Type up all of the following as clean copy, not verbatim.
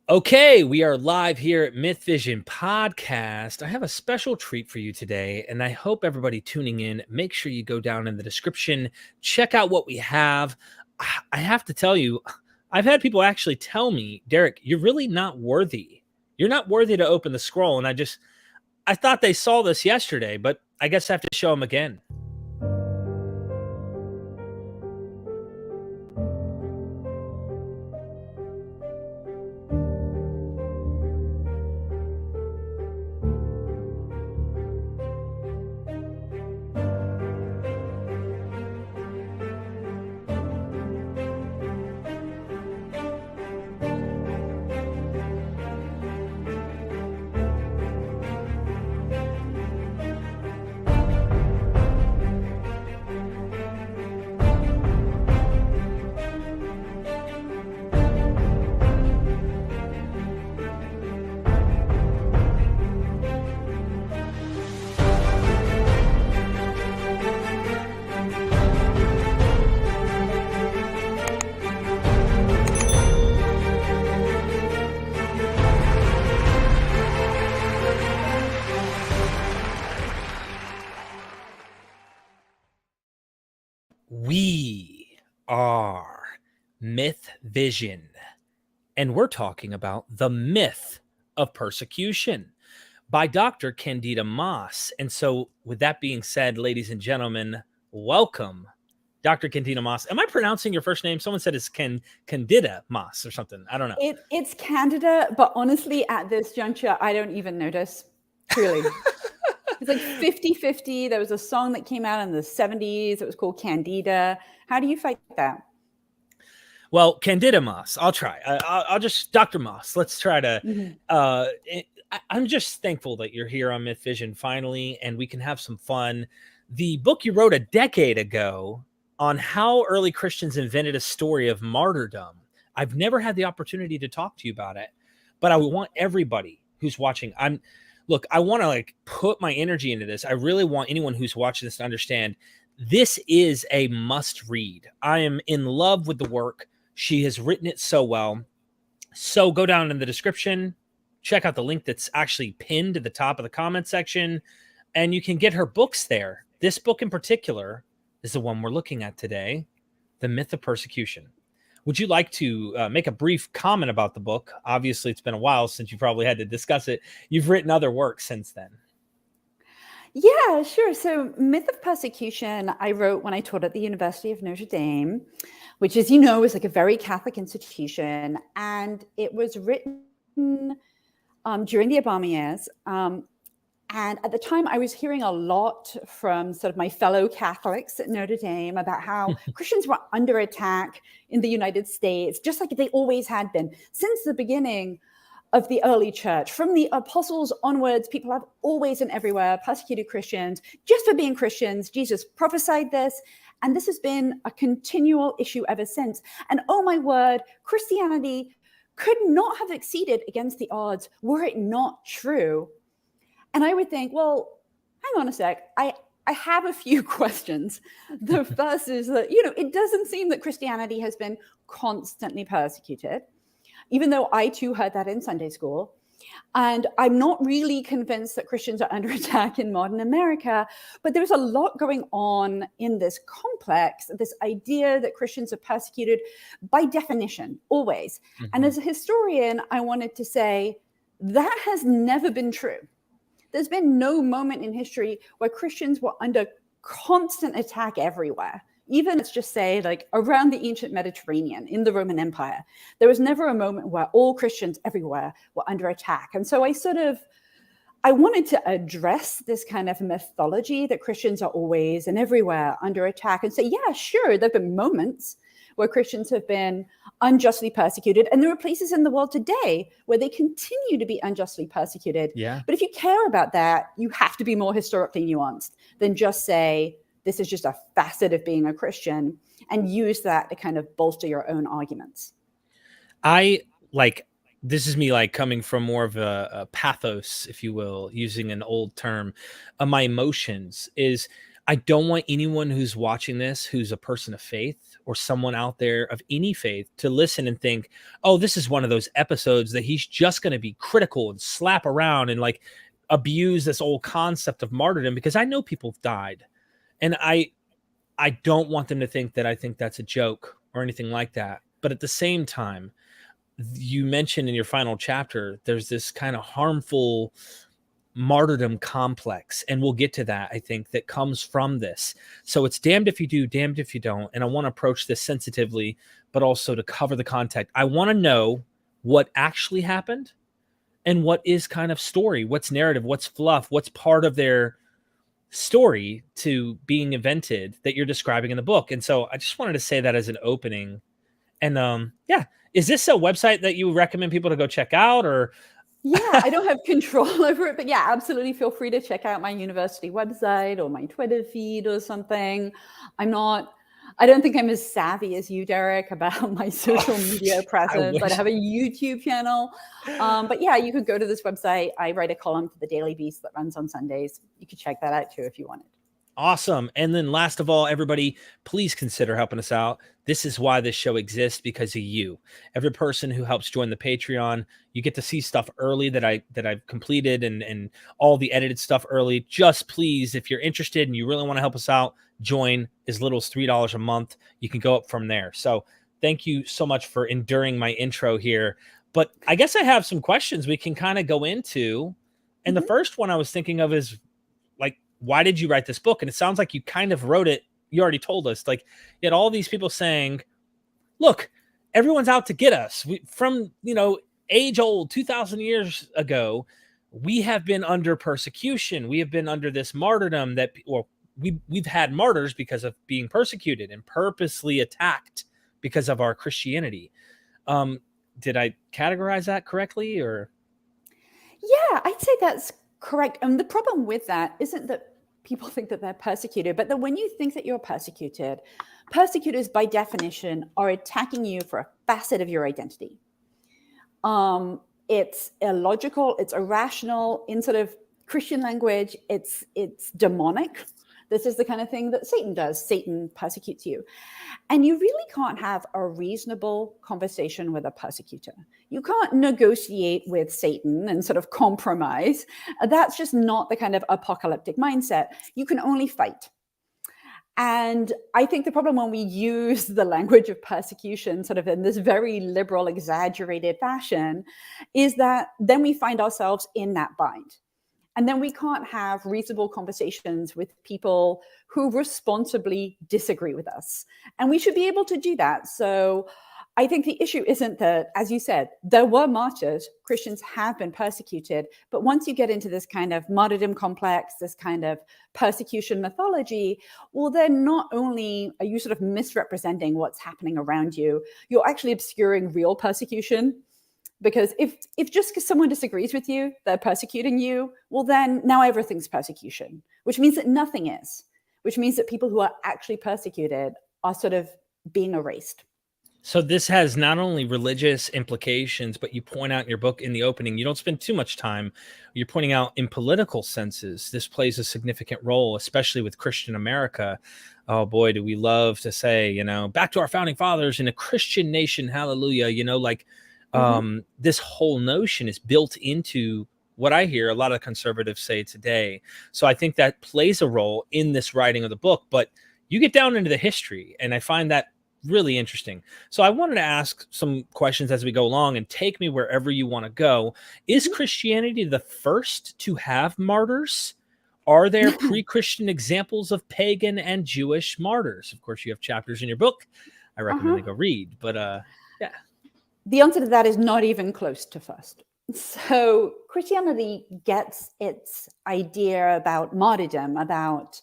Okay, we are live here at Myth Vision Podcast. I have a special treat for you today, and I hope everybody tuning in, make sure you go down in the description, check out what we have. I have to tell you, I've had people actually tell me, Derek, you're really not worthy. You're not worthy to open the scroll. And I thought they saw this yesterday, but I guess I have to show them again. We are Myth Vision, and we're talking about the myth of persecution by Dr. Candida Moss. And so, with that being said, ladies and gentlemen, welcome, Dr. Candida Moss. Am I pronouncing your first name? Someone said it's Candida Moss or something. I don't know. It's Candida, but honestly, at this juncture, I don't even notice, truly. It's like 50-50. There was a song that came out in the 70s. It was called Candida. How do you fight that? Well, Candida Moss, I'll try. I'll just, Dr. Moss, let's try to, I'm just thankful that you're here on Myth Vision finally, and we can have some fun. The book you wrote a decade ago on how early Christians invented a story of martyrdom. I've never had the opportunity to talk to you about it, but I want everybody who's watching, Look, I want to put my energy into this. I really want anyone who's watching this to understand this is a must read. I am in love with the work. She has written it so well. So go down in the description, check out the link that's actually pinned at the top of the comment section, and you can get her books there. This book in particular is the one we're looking at today, The Myth of Persecution. Would you like to make a brief comment about the book? Obviously, it's been a while since you probably had to discuss it. You've written other work since then. Yeah, sure. So Myth of Persecution, I wrote when I taught at the University of Notre Dame, which, as you know, is like a very Catholic institution. And it was written during the Obama years. And at the time, I was hearing a lot from sort of my fellow Catholics at Notre Dame about how Christians were under attack in the United States, just like they always had been since the beginning of the early church. From the apostles onwards, people have always and everywhere persecuted Christians just for being Christians. Jesus prophesied this, and this has been a continual issue ever since. And oh my word, Christianity could not have succeeded against the odds were it not true. And I would think, well, hang on a sec. I have a few questions. The first is that, it doesn't seem that Christianity has been constantly persecuted, even though I too heard that in Sunday school. And I'm not really convinced that Christians are under attack in modern America, but there's a lot going on in this complex, this idea that Christians are persecuted by definition, always. Mm-hmm. And as a historian, I wanted to say that has never been true. There's been no moment in history where Christians were under constant attack everywhere. Even, let's just say, around the ancient Mediterranean in the Roman Empire, there was never a moment where all Christians everywhere were under attack. And so I wanted to address this kind of mythology that Christians are always and everywhere under attack and say, yeah, sure, there have been moments where Christians have been unjustly persecuted. And there are places in the world today where they continue to be unjustly persecuted. Yeah. But if you care about that, you have to be more historically nuanced than just say, this is just a facet of being a Christian, and use that to kind of bolster your own arguments. This is me coming from more of a pathos, if you will, using an old term. My emotions is I don't want anyone who's watching this, who's a person of faith or someone out there of any faith, to listen and think, oh, this is one of those episodes that he's just going to be critical and slap around and like abuse this old concept of martyrdom, because I know people have died. And I don't want them to think that I think that's a joke or anything like that. But at the same time, you mentioned in your final chapter, there's this kind of harmful martyrdom complex, and we'll get to that, I think, that comes from this. So it's damned if you do, damned if you don't. And I want to approach this sensitively, but also to cover the context. I want to know what actually happened and what is kind of story, what's narrative, what's fluff, what's part of their story to being invented that you're describing in the book. And so I just wanted to say that as an opening. And yeah, is this a website that you recommend people to go check out? Or yeah, I don't have control over it, but yeah, absolutely feel free to check out my university website or my Twitter feed or something. I don't think I'm as savvy as you, Derek, about my social media presence. I have a YouTube channel. But yeah, you could go to this website. I write a column for the Daily Beast that runs on Sundays. You could check that out too if you wanted. Awesome. And then last of all, everybody, please consider helping us out. This is why this show exists, because of you. Every person who helps join the Patreon, you get to see stuff early that I've completed and all the edited stuff early. Just please, if you're interested and you really want to help us out, join as little as $3 a month. You can go up from there. So thank you so much for enduring my intro here. But I guess I have some questions we can kind of go into. And the first one I was thinking of is, like, why did you write this book? And it sounds like you kind of wrote it. You already told us, like, you had all these people saying, look, everyone's out to get us. From, age old, 2,000 years ago, we have been under persecution. We have been under this martyrdom that, well, we've had martyrs because of being persecuted and purposely attacked because of our Christianity. Did I categorize that correctly? Or? Yeah, I'd say that's correct. And the problem with that isn't that people think that they're persecuted, but that when you think that you're persecuted, persecutors by definition are attacking you for a facet of your identity. It's illogical, it's irrational. In sort of Christian language, it's demonic. This is the kind of thing that Satan does. Satan persecutes you. And you really can't have a reasonable conversation with a persecutor. You can't negotiate with Satan and sort of compromise. That's just not the kind of apocalyptic mindset. You can only fight. And I think the problem when we use the language of persecution sort of in this very liberal, exaggerated fashion is that then we find ourselves in that bind. And then we can't have reasonable conversations with people who responsibly disagree with us. And we should be able to do that. So I think the issue isn't that, as you said, there were martyrs. Christians have been persecuted. But once you get into this kind of martyrdom complex, this kind of persecution mythology, well, then not only are you sort of misrepresenting what's happening around you, you're actually obscuring real persecution. Because if just because someone disagrees with you, they're persecuting you, well, then now everything's persecution, which means that nothing is, which means that people who are actually persecuted are sort of being erased. So this has not only religious implications, but you point out in your book in the opening, you don't spend too much time. You're pointing out in political senses, this plays a significant role, especially with Christian America. Oh boy, do we love to say, back to our founding fathers in a Christian nation, hallelujah, this whole notion is built into what I hear a lot of conservatives say today. So I think that plays a role in this writing of the book, but you get down into the history, and I find that really interesting. So I wanted to ask some questions as we go along, and take me wherever you want to go. Is Christianity the first to have martyrs? Are there pre-Christian examples of pagan and Jewish martyrs? Of course, you have chapters in your book. I recommend they go read, but yeah. The answer to that is not even close to first. So Christianity gets its idea about martyrdom, about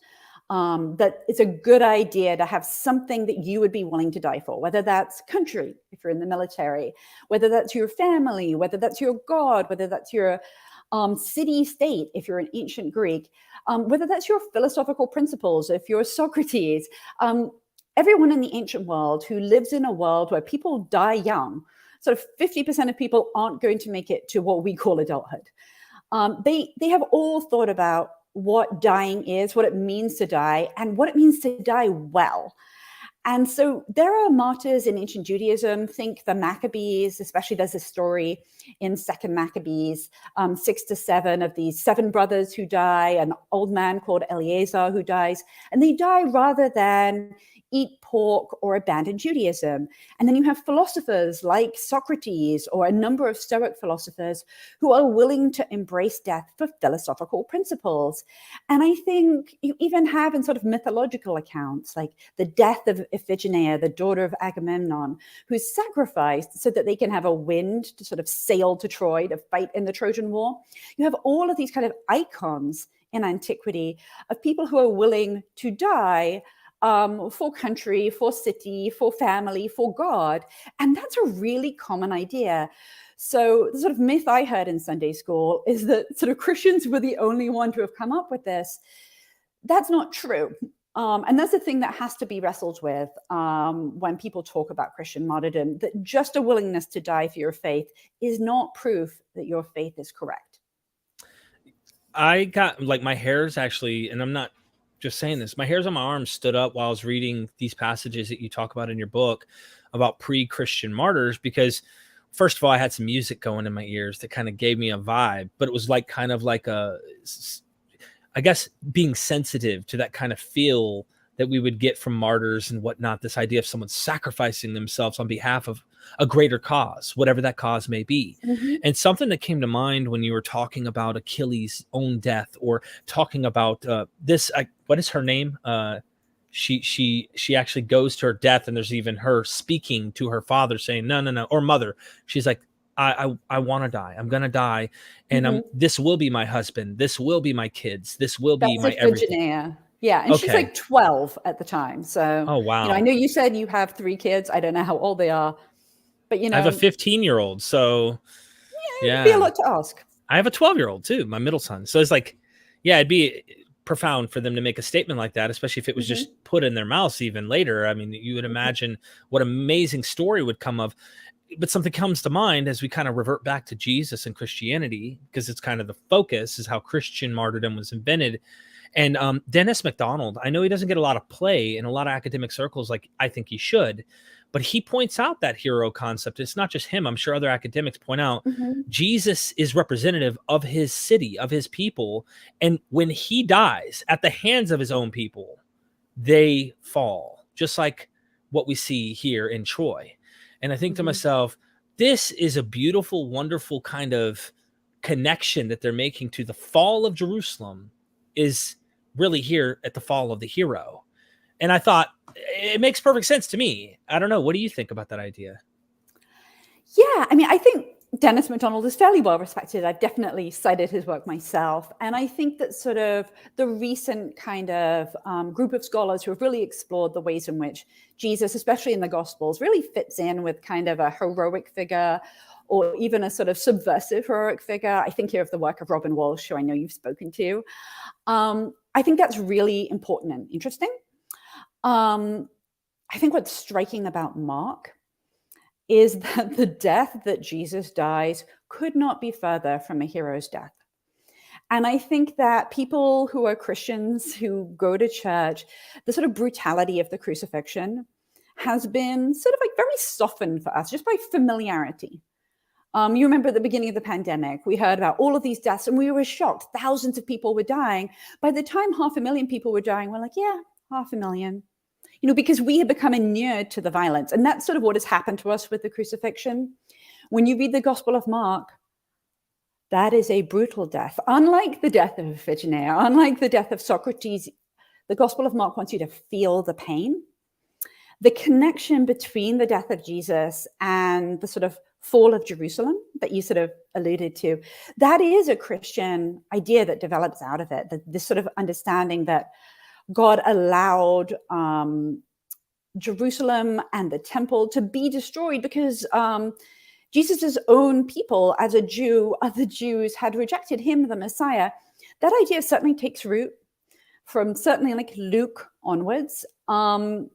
that it's a good idea to have something that you would be willing to die for, whether that's country, if you're in the military, whether that's your family, whether that's your God, whether that's your city-state, if you're an ancient Greek, whether that's your philosophical principles, if you're Socrates. Everyone in the ancient world who lives in a world where people die young, sort of 50% of people aren't going to make it to what we call adulthood. They have all thought about what dying is, what it means to die, and what it means to die well. And so there are martyrs in ancient Judaism. Think the Maccabees, especially there's a story in Second Maccabees, 6 to 7 of these 7 brothers who die, an old man called Eleazar who dies, and they die rather than eat pork or abandon Judaism. And then you have philosophers like Socrates or a number of Stoic philosophers who are willing to embrace death for philosophical principles. And I think you even have in sort of mythological accounts, like the death of Iphigenia, the daughter of Agamemnon, who's sacrificed so that they can have a wind to sort of sail to Troy to fight in the Trojan War. You have all of these kind of icons in antiquity of people who are willing to die for country, for city, for family, for God. And that's a really common idea. So the sort of myth I heard in Sunday school is that sort of Christians were the only one to have come up with this. That's not true. And that's the thing that has to be wrestled with when people talk about Christian martyrdom, that just a willingness to die for your faith is not proof that your faith is correct. I got like my hairs actually, and I'm not just saying this, my hairs on my arms stood up while I was reading these passages that you talk about in your book about pre-Christian martyrs, because first of all, I had some music going in my ears that kind of gave me a vibe, but it was like kind of like a, I guess, being sensitive to that kind of feel that we would get from martyrs and whatnot, this idea of someone sacrificing themselves on behalf of a greater cause, whatever that cause may be. Mm-hmm. And something that came to mind when you were talking about Achilles' own death, or talking about what is her name? She actually goes to her death, and there's even her speaking to her father saying, no, or mother. She's like, I want to die. I'm going to die. And this will be my husband. This will be my kids. This will be my everything. Yeah. And she's like 12 at the time. So, oh, wow. I know you said you have 3 kids. I don't know how old they are, but I have a 15-year-old. So it'd be a lot to ask. I have a 12-year-old too, my middle son. So it's like, it'd be profound for them to make a statement like that, especially if it was just put in their mouths even later. I mean, you would imagine what amazing story would come of. But something comes to mind as we kind of revert back to Jesus and Christianity, because it's kind of the focus is how Christian martyrdom was invented. And Dennis MacDonald, I know he doesn't get a lot of play in a lot of academic circles like I think he should, but he points out that hero concept. It's not just him. I'm sure other academics point out Jesus is representative of his city, of his people. And when he dies at the hands of his own people, they fall, just like what we see here in Troy. And I think to myself, this is a beautiful, wonderful kind of connection that they're making to the fall of Jerusalem is really here at the fall of the hero. And I thought it makes perfect sense to me. I don't know. What do you think about that idea? Yeah, I mean, I think Dennis MacDonald is fairly well respected. I've definitely cited his work myself. And I think that sort of the recent kind of group of scholars who have really explored the ways in which Jesus, especially in the Gospels, really fits in with kind of a heroic figure, or even a sort of subversive heroic figure. I think here of the work of Robin Walsh, who I know you've spoken to. I think that's really important and interesting. I think what's striking about Mark is that the death that Jesus dies could not be further from a hero's death. And I think that people who are Christians who go to church, the sort of brutality of the crucifixion has been sort of like very softened for us just by familiarity. You remember at the beginning of the pandemic, we heard about all of these deaths and we were shocked. Thousands of people were dying. By the time 500,000 people were dying, we're like, yeah, 500,000. Because we had become inured to the violence. And that's sort of what has happened to us with the crucifixion. When you read the Gospel of Mark, that is a brutal death. Unlike the death of Iphigenia, unlike the death of Socrates, the Gospel of Mark wants you to feel the pain. The connection between the death of Jesus and the sort of fall of Jerusalem that you sort of alluded to, that is a Christian idea that develops out of it. This sort of understanding that God allowed Jerusalem and the temple to be destroyed because Jesus's own people, as a Jew, other Jews had rejected him, the Messiah. That idea certainly takes root from certainly like Luke onwards. And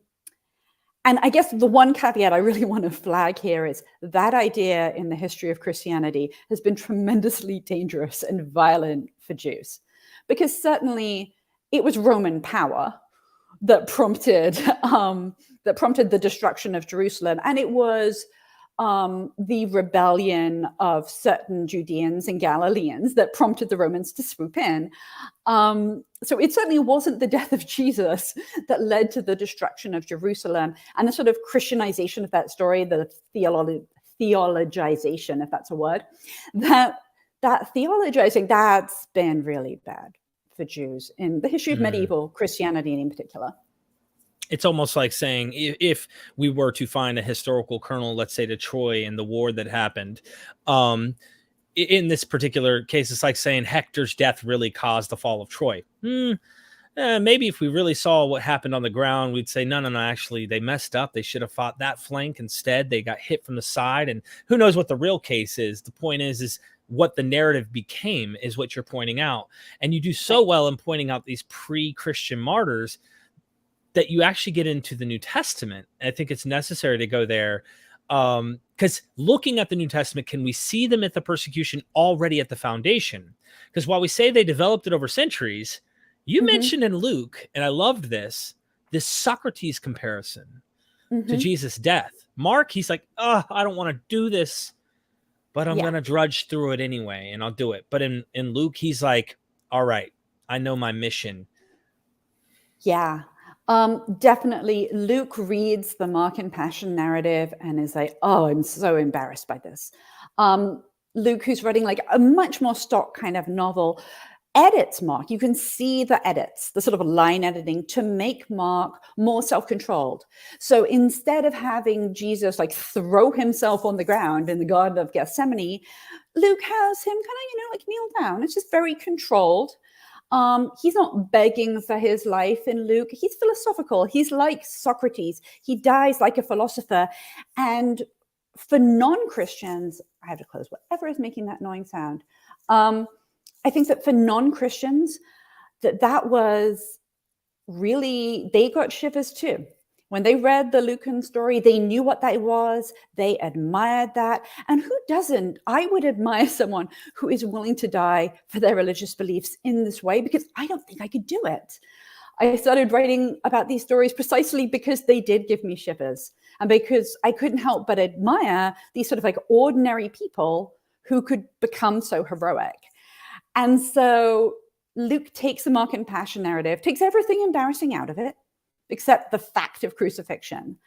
I guess the one caveat I really want to flag here is that idea in the history of Christianity has been tremendously dangerous and violent for Jews. because certainly it was Roman power that prompted the destruction of Jerusalem, and it was the rebellion of certain Judeans and Galileans that prompted the Romans to swoop in. So it certainly wasn't the death of Jesus that led to the destruction of Jerusalem and the sort of Christianization of that story, the theologization, if that's a word, that theologizing, that's been really bad for Jews in the history of medieval Christianity in particular. It's almost like saying if we were to find a historical kernel, let's say to Troy and the war that happened, in this particular case, it's like saying Hector's death really caused the fall of Troy. Maybe if we really saw what happened on the ground, we'd say, no, actually, they messed up. They should have fought that flank instead. They got hit from the side, and who knows what the real case is. The point is what the narrative became is what you're pointing out. And you do so well in pointing out these pre-Christian martyrs that you actually get into the New Testament. I think it's necessary to go there because looking at the New Testament, can we see the myth of persecution already at the foundation? Because while we say they developed it over centuries, you mentioned in Luke, and I loved this Socrates comparison to Jesus' death. Mark, he's like, I don't want to do this, but I'm going to drudge through it anyway, and I'll do it. But in Luke, he's like, all right, I know my mission. Yeah. Definitely Luke reads the Mark and Passion narrative and is like, I'm so embarrassed by this. Luke, who's writing like a much more stock kind of novel, edits Mark. You can see the edits, the sort of line editing to make Mark more self-controlled. So instead of having Jesus like throw himself on the ground in the Garden of Gethsemane, Luke has him kind of, like kneel down. It's just very controlled. He's not begging for his life in Luke. He's philosophical. He's like Socrates. He dies like a philosopher. And for non-Christians, I have to close whatever is making that annoying sound. I think that for non-Christians, that was really, they got shivers too. When they read the Lucan story, they knew what that was. They admired that. And who doesn't? I would admire someone who is willing to die for their religious beliefs in this way, because I don't think I could do it. I started writing about these stories precisely because they did give me shivers, and because I couldn't help but admire these sort of like ordinary people who could become so heroic. And so Luke takes the Mark and Passion narrative, takes everything embarrassing out of it, except the fact of crucifixion,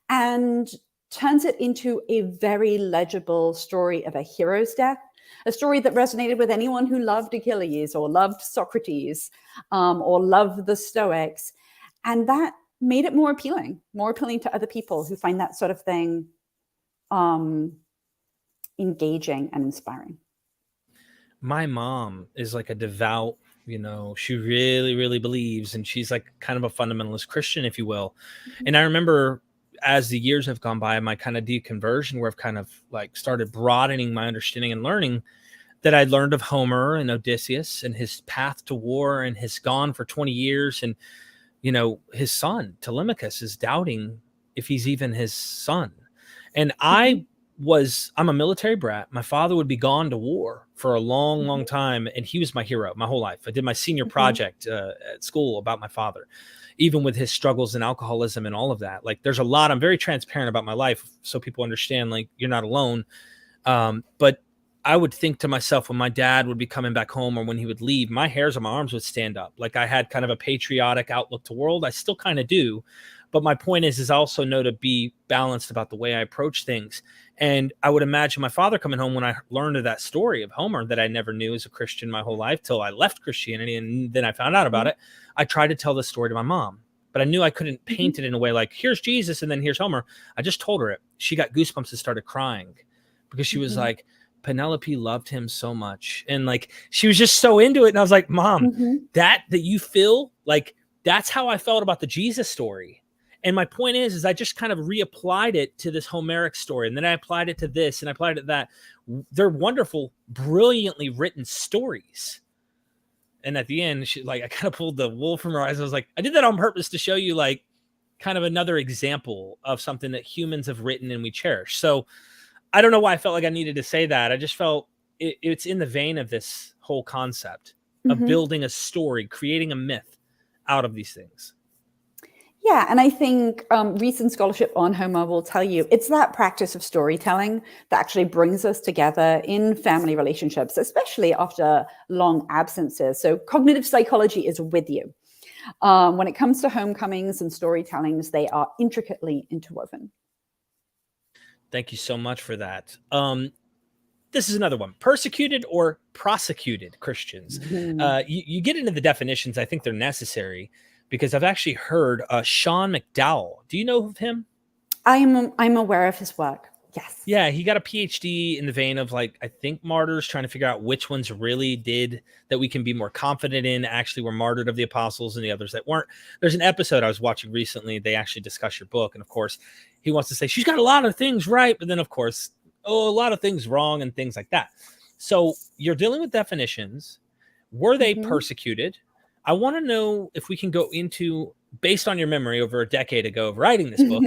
and turns it into a very legible story of a hero's death, a story that resonated with anyone who loved Achilles or loved Socrates or loved the Stoics. And that made it more appealing to other people who find that sort of thing engaging and inspiring. My mom is like a devout, she really, really believes, and she's like kind of a fundamentalist Christian, if you will. And I remember as the years have gone by, my kind of deconversion, where I've kind of like started broadening my understanding and learning, that I learned of Homer and Odysseus and his path to war, and his gone for 20 years. And, his son Telemachus is doubting if he's even his son. And I'm a military brat. My father would be gone to war for a long, long time. And he was my hero my whole life. I did my senior project at school about my father, even with his struggles and alcoholism and all of that. Like, there's a lot. I'm very transparent about my life so people understand, like, you're not alone. But I would think to myself, when my dad would be coming back home or when he would leave, my hairs on my arms would stand up. Like, I had kind of a patriotic outlook to the world. I still kind of do. But my point is I also know to be balanced about the way I approach things. And I would imagine my father coming home, when I learned of that story of Homer that I never knew as a Christian my whole life till I left Christianity, and then I found out about it. I tried to tell the story to my mom, but I knew I couldn't paint it in a way like, here's Jesus and then here's Homer. I just told her it. She got goosebumps and started crying because she was like, Penelope loved him so much. And like, she was just so into it. And I was like, Mom, that you feel like, that's how I felt about the Jesus story. And my point is I just kind of reapplied it to this Homeric story. And then I applied it to this and I applied it to that. They're wonderful, brilliantly written stories. And at the end, I kind of pulled the wool from her eyes. I was like, I did that on purpose to show you like kind of another example of something that humans have written and we cherish. So I don't know why I felt like I needed to say that. I just felt it's in the vein of this whole concept. of building a story, creating a myth out of these things. Yeah, and I think recent scholarship on Homer will tell you it's that practice of storytelling that actually brings us together in family relationships, especially after long absences. So cognitive psychology is with you. When it comes to homecomings and storytellings, they are intricately interwoven. Thank you so much for that. This is another one: persecuted or prosecuted Christians. You get into the definitions. I think they're necessary because I've actually heard Sean McDowell. Do you know of him? I'm aware of his work. Yes. Yeah, he got a PhD in the vein of, like, I think Martyrs, trying to figure out which ones really did, that we can be more confident in, actually were martyred of the apostles, and the others that weren't. There's an episode I was watching recently. They actually discuss your book. And of course, he wants to say she's got a lot of things right, but then of course, a lot of things wrong and things like that. So you're dealing with definitions. Were they persecuted? I want to know if we can go into, based on your memory over a decade ago of writing this book,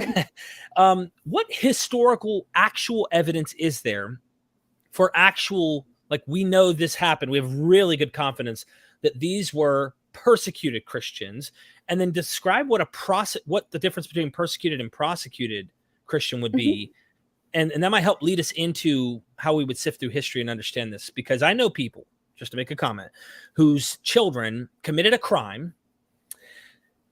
what historical actual evidence is there for actual, like, we know this happened, we have really good confidence that these were persecuted Christians, and then describe what what the difference between persecuted and prosecuted Christian would be. And that might help lead us into how we would sift through history and understand this, because I know people, just to make a comment, whose children committed a crime.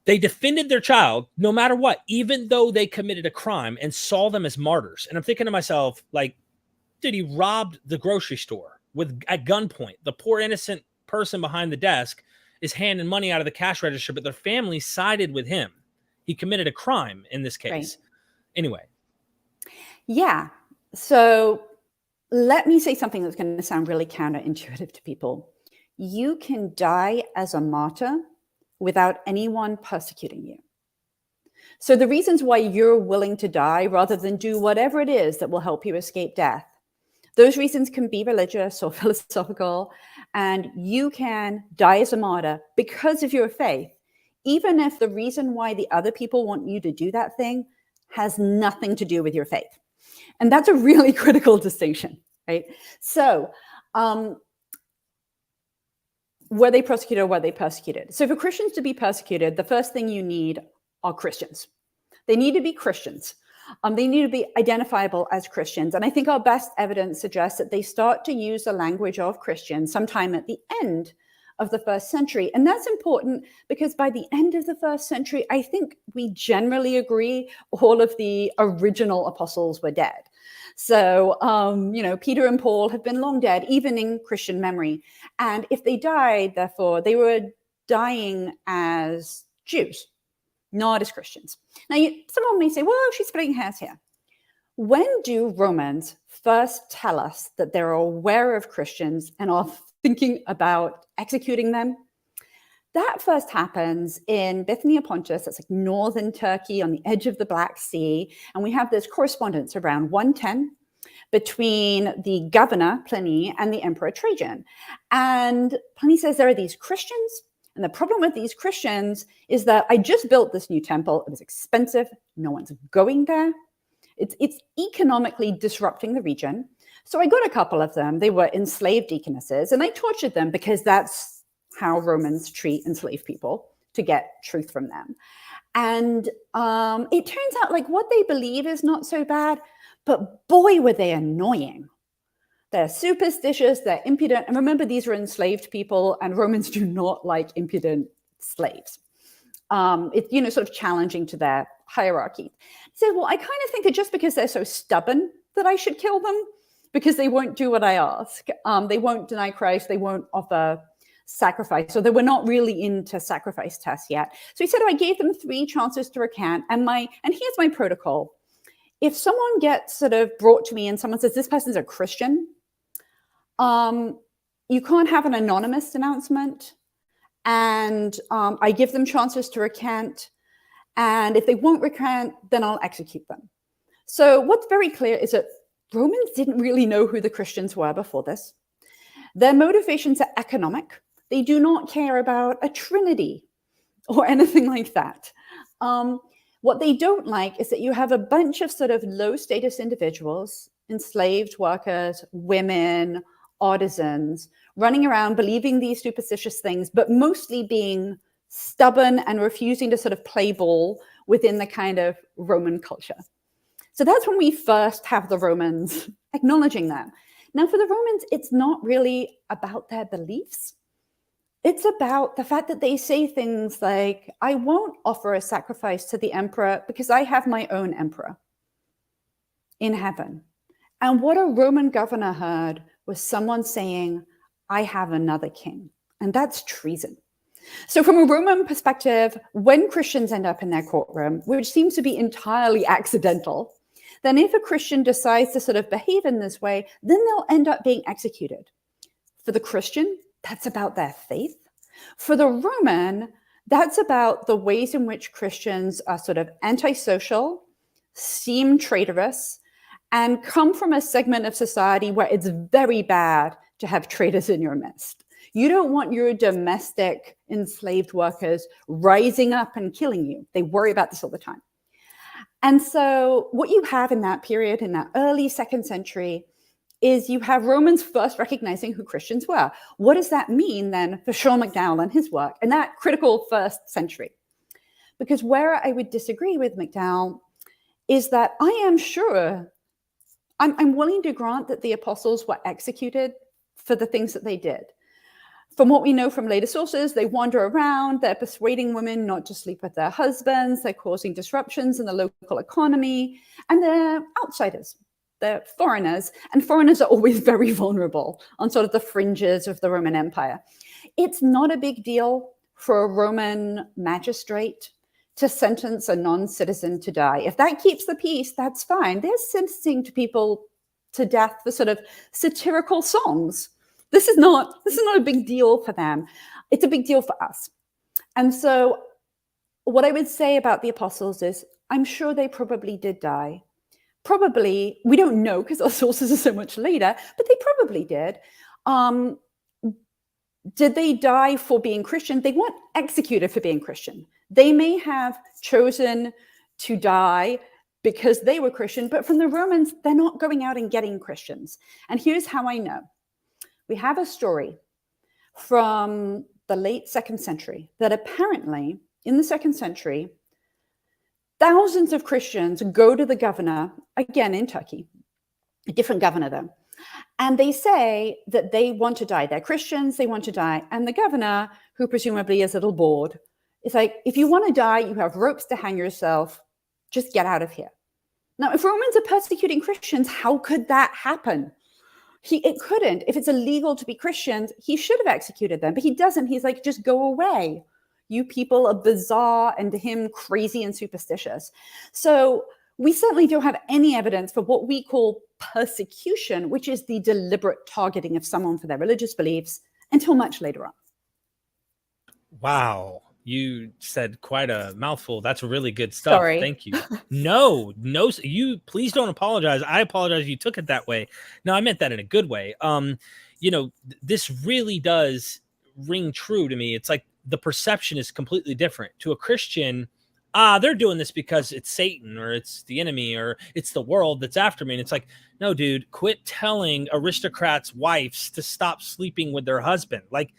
They defended their child no matter what, even though they committed a crime, and saw them as martyrs. And I'm thinking to myself, like, dude, he robbed the grocery store at gunpoint. The poor innocent person behind the desk is handing money out of the cash register, but their family sided with him. He committed a crime in this case. Right. Anyway. Yeah. So let me say something that's going to sound really counterintuitive to people. You can die as a martyr without anyone persecuting you. So the reasons why you're willing to die rather than do whatever it is that will help you escape death, those reasons can be religious or philosophical, and you can die as a martyr because of your faith, even if the reason why the other people want you to do that thing has nothing to do with your faith. And that's a really critical distinction, right? So, were they persecuted or were they persecuted? So for Christians to be persecuted, the first thing you need are Christians. They need to be Christians. They need to be identifiable as Christians. And I think our best evidence suggests that they start to use the language of Christians sometime at the end of the first century. And that's important because by the end of the first century, I think we generally agree all of the original apostles were dead. So, Peter and Paul have been long dead, even in Christian memory. And if they died, therefore, they were dying as Jews, not as Christians. Now, someone may say, well, she's splitting hairs here. When do Romans first tell us that they're aware of Christians and are thinking about executing them? That first happens in Bithynia Pontus. That's like northern Turkey on the edge of the Black Sea. And we have this correspondence around 110 between the governor, Pliny, and the Emperor Trajan. And Pliny says there are these Christians. And the problem with these Christians is that I just built this new temple. It was expensive. No one's going there. It's economically disrupting the region. So I got a couple of them. They were enslaved deaconesses, and I tortured them because that's how Romans treat enslaved people, to get truth from them. And it turns out like what they believe is not so bad, but boy, were they annoying. They're superstitious, they're impudent. And remember, these are enslaved people, and Romans do not like impudent slaves. It's, sort of challenging to their hierarchy. So, well, I kind of think that just because they're so stubborn that I should kill them, because they won't do what I ask. They won't deny Christ. They won't offer sacrifice. So they were not really into sacrifice tests yet. So he said, I gave them 3 chances to recant. And here's my protocol. If someone gets sort of brought to me and someone says, this person's a Christian, you can't have an anonymous announcement. And I give them chances to recant. And if they won't recant, then I'll execute them. So what's very clear is that Romans didn't really know who the Christians were before this. Their motivations are economic. They do not care about a trinity or anything like that. What they don't like is that you have a bunch of sort of low status individuals, enslaved workers, women, artisans running around believing these superstitious things, but mostly being stubborn and refusing to sort of play ball within the kind of Roman culture. So that's when we first have the Romans acknowledging that. Now, for the Romans, it's not really about their beliefs. It's about the fact that they say things like, I won't offer a sacrifice to the emperor because I have my own emperor in heaven. And what a Roman governor heard was someone saying, I have another king. And that's treason. So from a Roman perspective, when Christians end up in their courtroom, which seems to be entirely accidental, then if a Christian decides to sort of behave in this way, then they'll end up being executed. For the Christian, that's about their faith. For the Roman, that's about the ways in which Christians are sort of antisocial, seem traitorous, and come from a segment of society where it's very bad to have traitors in your midst. You don't want your domestic enslaved workers rising up and killing you. They worry about this all the time. And so what you have in that period, in that early 2nd century, is you have Romans first recognizing who Christians were. What does that mean then for Sean McDowell and his work in that critical 1st century? Because where I would disagree with McDowell is that I am sure, I'm willing to grant that the apostles were executed for the things that they did. From what we know from later sources, they wander around, they're persuading women not to sleep with their husbands, they're causing disruptions in the local economy, and they're outsiders. They're foreigners, and foreigners are always very vulnerable on sort of the fringes of the Roman Empire. It's not a big deal for a Roman magistrate to sentence a non-citizen to die. If that keeps the peace, that's fine. They're sentencing to people to death for sort of satirical songs. This is not a big deal for them. It's a big deal for us. And so what I would say about the apostles is, I'm sure they probably did die. Probably, we don't know because our sources are so much later, but they probably did. Did they die for being Christian? They weren't executed for being Christian. They may have chosen to die because they were Christian, but from the Romans, they're not going out and getting Christians. And here's how I know. We have a story from the late 2nd century that apparently in the 2nd century, thousands of Christians go to the governor, again in Turkey, a different governor though, and they say that they want to die. They're Christians, they want to die. And the governor, who presumably is a little bored, is like, if you want to die, you have ropes to hang yourself, just get out of here. Now, if Romans are persecuting Christians, how could that happen? It couldn't. If it's illegal to be Christians, he should have executed them, but he doesn't. He's like, just go away. You people are bizarre and to him crazy and superstitious. So we certainly don't have any evidence for what we call persecution, which is the deliberate targeting of someone for their religious beliefs, until much later on. Wow. You said quite a mouthful. That's really good stuff. Sorry. Thank you. No, you please don't apologize. I apologize you took it that way. No, I meant that in a good way. This really does ring true to me. It's like the perception is completely different. To a Christian, they're doing this because it's Satan or it's the enemy or it's the world that's after me. And it's like, no, dude, quit telling aristocrats' wives to stop sleeping with their husband. Like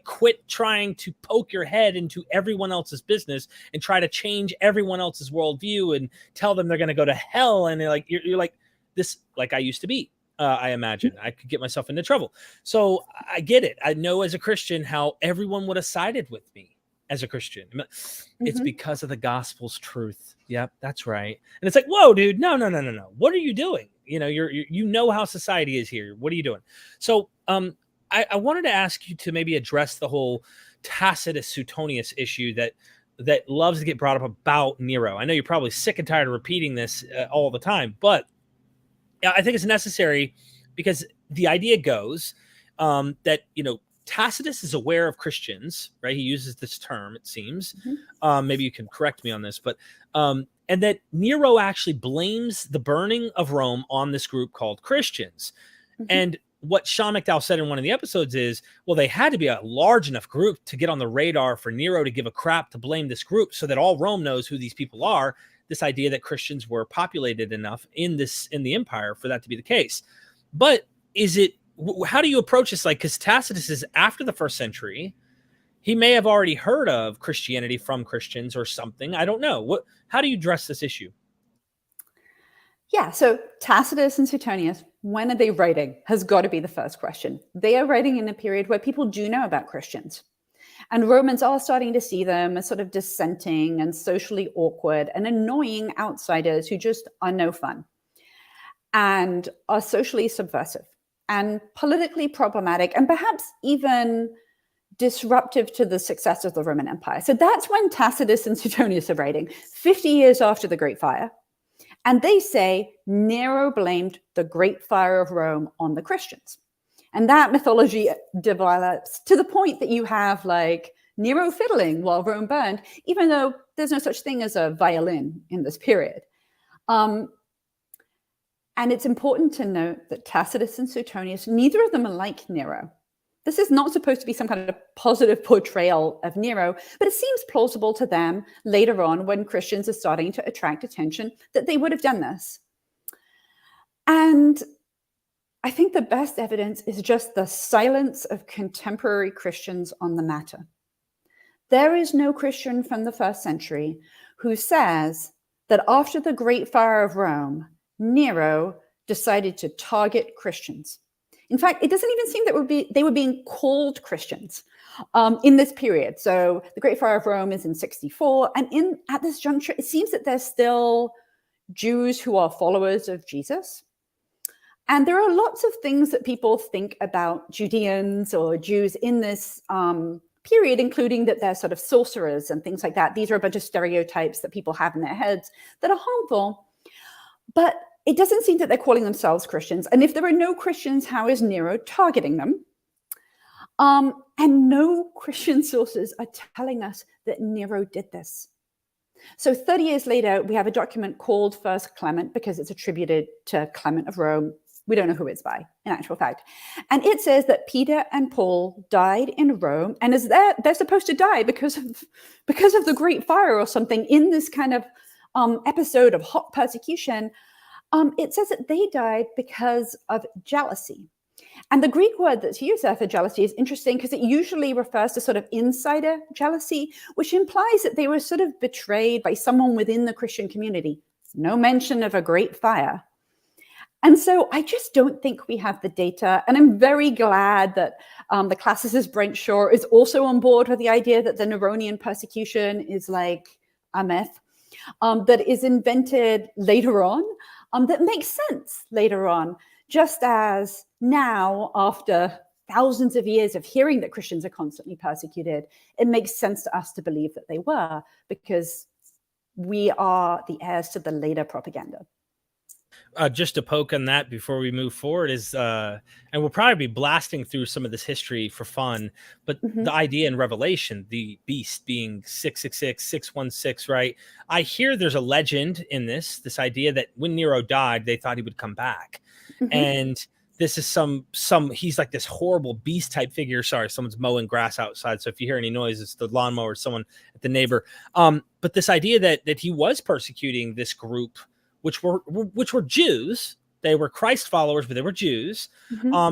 quit trying to poke your head into everyone else's business and try to change everyone else's worldview and tell them they're going to go to hell. And you're like this, like I used to be. I imagine I could get myself into trouble. So I get it. I know as a Christian how everyone would have sided with me as a Christian. It's because of the gospel's truth. Yep, that's right. And it's like, whoa, dude, no. What are you doing? You know how society is here. What are you doing? So I wanted to ask you to maybe address the whole Tacitus Suetonius issue that loves to get brought up about Nero. I know you're probably sick and tired of repeating this all the time, but I think it's necessary because the idea goes that, Tacitus is aware of Christians, right? He uses this term, it seems. Maybe you can correct me on this, but and that Nero actually blames the burning of Rome on this group called Christians. And what Sean McDowell said in one of the episodes is, well, they had to be a large enough group to get on the radar for Nero to give a crap to blame this group so that all Rome knows who these people are. This idea that Christians were populated enough in the empire for that to be the case. But how do you approach this? Like, because Tacitus is after the 1st century. He may have already heard of Christianity from Christians or something. I don't know. How do you address this issue? Yeah, so Tacitus and Suetonius, when are they writing, has got to be the first question. They are writing in a period where people do know about Christians. And Romans are starting to see them as sort of dissenting and socially awkward and annoying outsiders who just are no fun and are socially subversive and politically problematic and perhaps even disruptive to the success of the Roman Empire. So that's when Tacitus and Suetonius are writing, 50 years after the Great Fire. And they say Nero blamed the Great Fire of Rome on the Christians. And that mythology develops to the point that you have like Nero fiddling while Rome burned, even though there's no such thing as a violin in this period. And it's important to note that Tacitus and Suetonius, neither of them are like Nero. This is not supposed to be some kind of positive portrayal of Nero, but it seems plausible to them later on when Christians are starting to attract attention that they would have done this. And I think the best evidence is just the silence of contemporary Christians on the matter. There is no Christian from the 1st century who says that after the Great Fire of Rome, Nero decided to target Christians. In fact, it doesn't even seem that they were being called Christians in this period. So the Great Fire of Rome is in 64. And at this juncture, it seems that there's still Jews who are followers of Jesus. And there are lots of things that people think about Judeans or Jews in this period, including that they're sort of sorcerers and things like that. These are a bunch of stereotypes that people have in their heads that are harmful. But it doesn't seem that they're calling themselves Christians. And if there are no Christians, how is Nero targeting them? And no Christian sources are telling us that Nero did this. So 30 years later, we have a document called First Clement because it's attributed to Clement of Rome. We don't know who it's by, in actual fact. And it says that Peter and Paul died in Rome, and they're supposed to die because of the Great Fire or something in this kind of episode of hot persecution. It says that they died because of jealousy. And the Greek word that's used there for jealousy is interesting because it usually refers to sort of insider jealousy, which implies that they were sort of betrayed by someone within the Christian community. No mention of a great fire. And so I just don't think we have the data. And I'm very glad that the classicist Brent Shaw is also on board with the idea that the Neronian persecution is like a myth that is invented later on, that makes sense later on, just as now, after thousands of years of hearing that Christians are constantly persecuted, it makes sense to us to believe that they were, because we are the heirs to the later propaganda. Just to poke on that before we move forward is, and we'll probably be blasting through some of this history for fun, but the idea in Revelation, the beast being 666, 616, right? I hear there's a legend in this idea that when Nero died, they thought he would come back. And this is he's like this horrible beast type figure. Sorry, someone's mowing grass outside. So if you hear any noise, it's the lawnmower, someone at the neighbor. But this idea that he was persecuting this group, which were Jews. They were Christ followers, but they were Jews.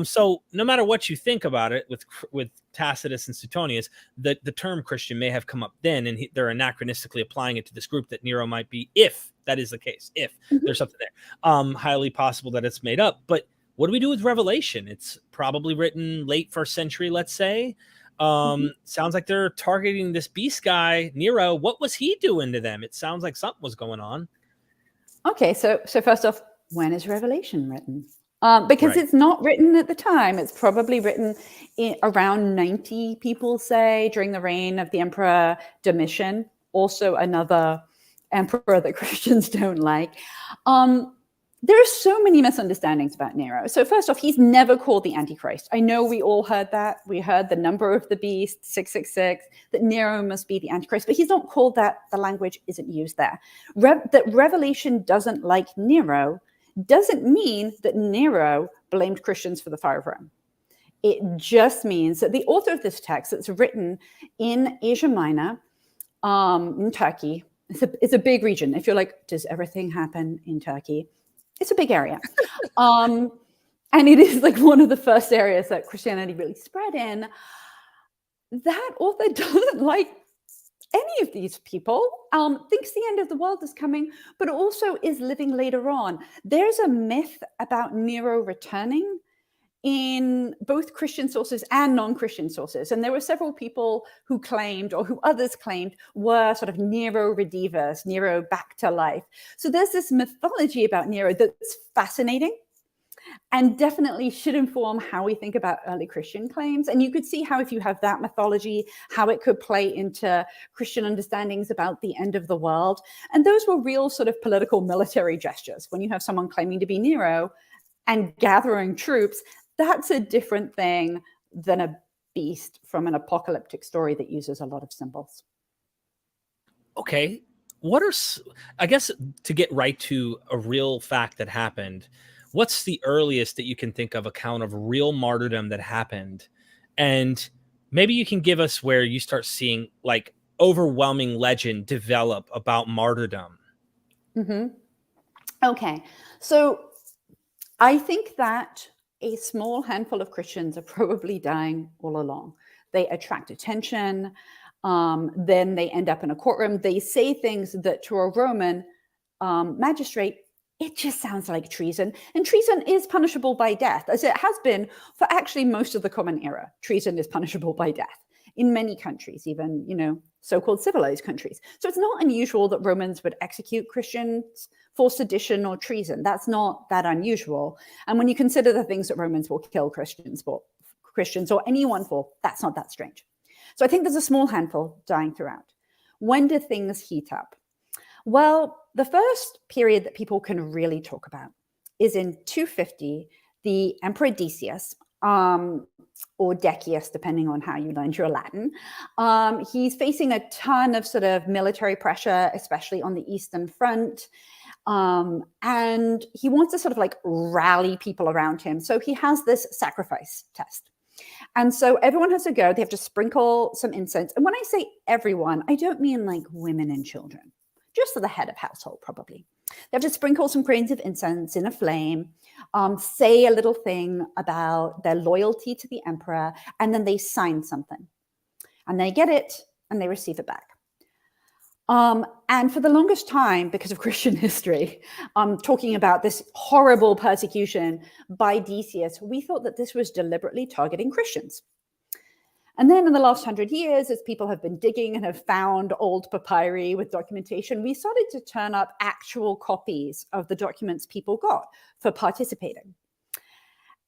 So no matter what you think about it with Tacitus and Suetonius, the term Christian may have come up then, and they're anachronistically applying it to this group that Nero might be, if that is the case, if there's something there. Highly possible that it's made up. But what do we do with Revelation? It's probably written late 1st century, let's say. Sounds like they're targeting this beast guy, Nero. What was he doing to them? It sounds like something was going on. Okay, so first off, when is Revelation written? Because it's not written at the time. It's probably written around 90, people say, during the reign of the Emperor Domitian, also another emperor that Christians don't like. There are so many misunderstandings about Nero. So first off, he's never called the Antichrist. I know we all heard that. We heard the number of the beast, 666, that Nero must be the Antichrist, but he's not called that. The language isn't used there. That Revelation doesn't like Nero doesn't mean that Nero blamed Christians for the fire of Rome. It just means that the author of this text, that's written in Asia Minor, in Turkey, it's a big region. If you're like, does everything happen in Turkey? It's a big area. and it is like one of the first areas that Christianity really spread in, that author doesn't like any of these people, thinks the end of the world is coming, but also is living later on. There's a myth about Nero returning in both Christian sources and non-Christian sources. And there were several people who claimed, or who others claimed, were sort of Nero redivers, Nero back to life. So there's this mythology about Nero that's fascinating and definitely should inform how we think about early Christian claims. And you could see how, if you have that mythology, how it could play into Christian understandings about the end of the world. And those were real sort of political military gestures. When you have someone claiming to be Nero and gathering troops, that's a different thing than a beast from an apocalyptic story that uses a lot of symbols. Okay. What are, I guess, to get right to a real fact that happened, what's the earliest that you can think of account of real martyrdom that happened? And maybe you can give us where you start seeing like overwhelming legend develop about martyrdom. Okay. So I think that a small handful of Christians are probably dying all along. They attract attention. Then they end up in a courtroom. They say things that to a Roman magistrate, it just sounds like treason. And treason is punishable by death, as it has been for actually most of the Common Era. Treason is punishable by death in many countries, even, so-called civilized countries. So it's not unusual that Romans would execute Christians for sedition or treason. That's not that unusual. And when you consider the things that Romans will kill Christians or anyone for, that's not that strange. So I think there's a small handful dying throughout. When do things heat up? Well, the first period that people can really talk about is in 250, the Emperor Decius, or Decius, depending on how you learned your Latin. He's facing a ton of sort of military pressure, especially on the Eastern Front. And he wants to sort of like rally people around him. So he has this sacrifice test. And so everyone has to go. They have to sprinkle some incense. And when I say everyone, I don't mean like women and children, just for the head of household, probably. They have to sprinkle some grains of incense in a flame, say a little thing about their loyalty to the emperor, and then they sign something. And they get it, and they receive it back. And for the longest time, because of Christian history, talking about this horrible persecution by Decius, we thought that this was deliberately targeting Christians. And then in the last 100 years, as people have been digging and have found old papyri with documentation, we started to turn up actual copies of the documents people got for participating.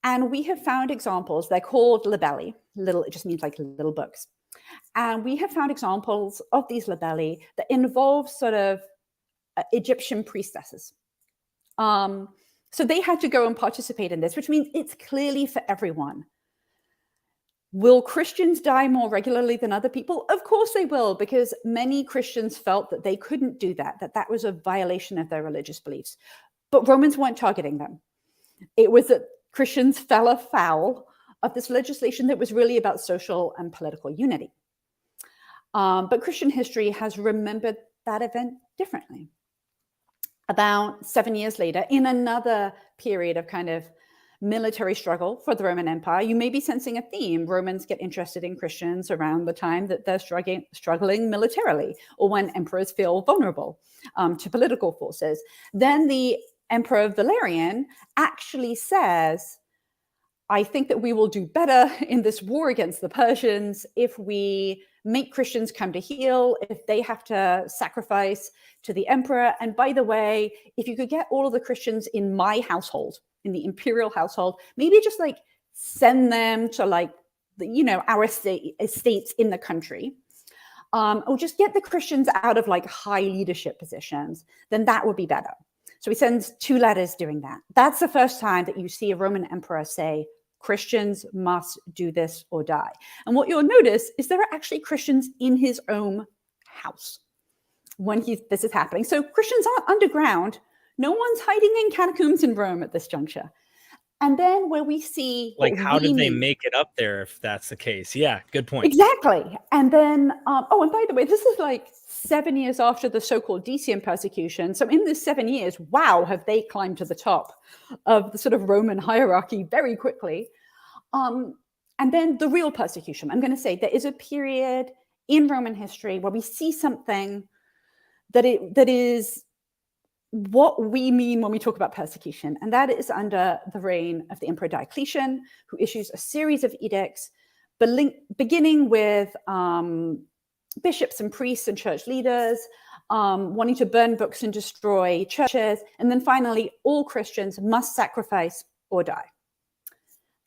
And we have found examples. They're called libelli. It just means like little books. And we have found examples of these libelli that involve sort of Egyptian priestesses. So they had to go and participate in this, which means it's clearly for everyone. Will Christians die more regularly than other people? Of course they will, because many Christians felt that they couldn't do that was a violation of their religious beliefs. But Romans weren't targeting them. It was that Christians fell afoul of this legislation that was really about social and political unity. But Christian history has remembered that event differently. About 7 years later, in another period of kind of military struggle for the Roman Empire, you may be sensing a theme. Romans get interested in Christians around the time that they're struggling militarily, or when emperors feel vulnerable to political forces. Then the Emperor Valerian actually says, I think that we will do better in this war against the Persians if we make Christians come to heel, if they have to sacrifice to the emperor. And by the way, if you could get all of the Christians in my household, in the imperial household, maybe just like send them to like, our estates in the country, or just get the Christians out of like high leadership positions, then that would be better. So he sends 2 letters doing that. That's the first time that you see a Roman emperor say, Christians must do this or die. And what you'll notice is there are actually Christians in his own house when this is happening. So Christians aren't underground. No one's hiding in catacombs in Rome at this juncture. And then where we see... Like, how did they make it up there if that's the case? Yeah, good point. Exactly. And then, and by the way, this is like 7 years after the so-called Decian persecution. So in this 7 years, wow, have they climbed to the top of the sort of Roman hierarchy very quickly. And then the real persecution. I'm going to say there is a period in Roman history where we see something that is what we mean when we talk about persecution. And that is under the reign of the Emperor Diocletian, who issues a series of edicts, beginning with bishops and priests and church leaders wanting to burn books and destroy churches. And then finally, all Christians must sacrifice or die.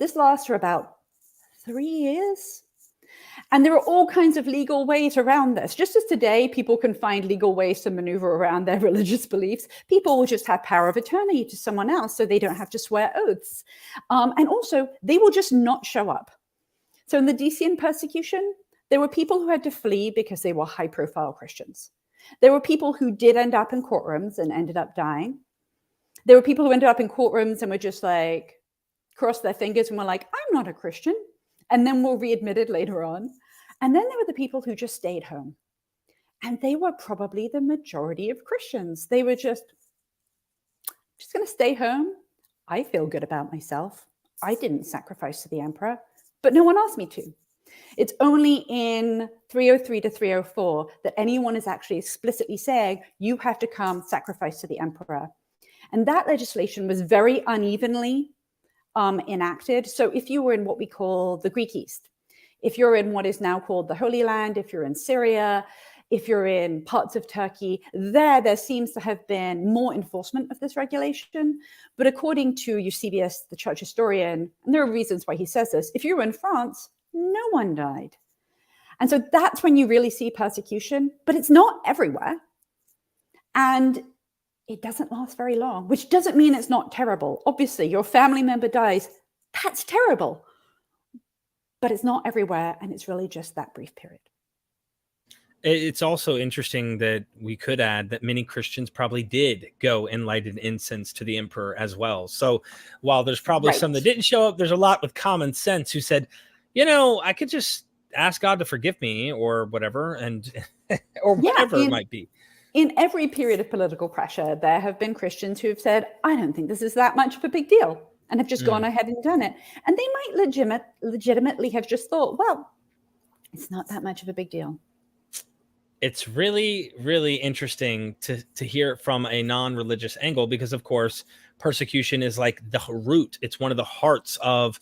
This lasts for about 3 years. And there are all kinds of legal ways around this. Just as today, people can find legal ways to maneuver around their religious beliefs, people will just have power of attorney to someone else so they don't have to swear oaths. And also, they will just not show up. So in the Decian persecution, there were people who had to flee because they were high-profile Christians. There were people who did end up in courtrooms and ended up dying. There were people who ended up in courtrooms and were just like, crossed their fingers and were like, I'm not a Christian, and then were readmitted later on. And then there were the people who just stayed home. And they were probably the majority of Christians. They were just going to stay home. I feel good about myself. I didn't sacrifice to the emperor, but no one asked me to. It's only in 303 to 304 that anyone is actually explicitly saying, you have to come sacrifice to the emperor. And that legislation was very unevenly enacted. So if you were in what we call the Greek East, if you're in what is now called the Holy Land, if you're in Syria, if you're in parts of Turkey, there seems to have been more enforcement of this regulation. But according to Eusebius, the church historian, and there are reasons why he says this, if you were in France, no one died. And so that's when you really see persecution, but it's not everywhere. And it doesn't last very long, which doesn't mean it's not terrible. Obviously, your family member dies. That's terrible. But it's not everywhere, and it's really just that brief period. It's also interesting that we could add that many Christians probably did go and light an incense to the emperor as well. So while there's probably some that didn't show up, there's a lot with common sense who said, I could just ask God to forgive me or whatever, and or whatever it might be. In every period of political pressure, there have been Christians who have said, I don't think this is that much of a big deal, and have just gone ahead and done it. And they might legitimately have just thought, well, it's not that much of a big deal. It's really, really interesting to hear it from a non-religious angle, because, of course, persecution is like the root. It's one of the hearts of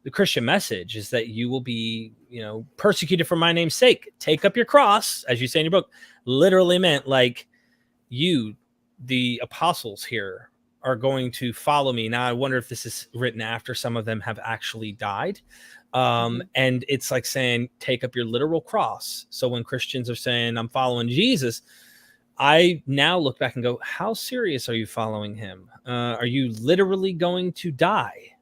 the Christian message, is that you will be, persecuted for my name's sake. Take up your cross, as you say in your book, literally meant like you, the apostles here, are going to follow me. Now, I wonder if this is written after some of them have actually died. And it's like saying, take up your literal cross. So when Christians are saying, I'm following Jesus, I now look back and go, how serious are you following him? Are you literally going to die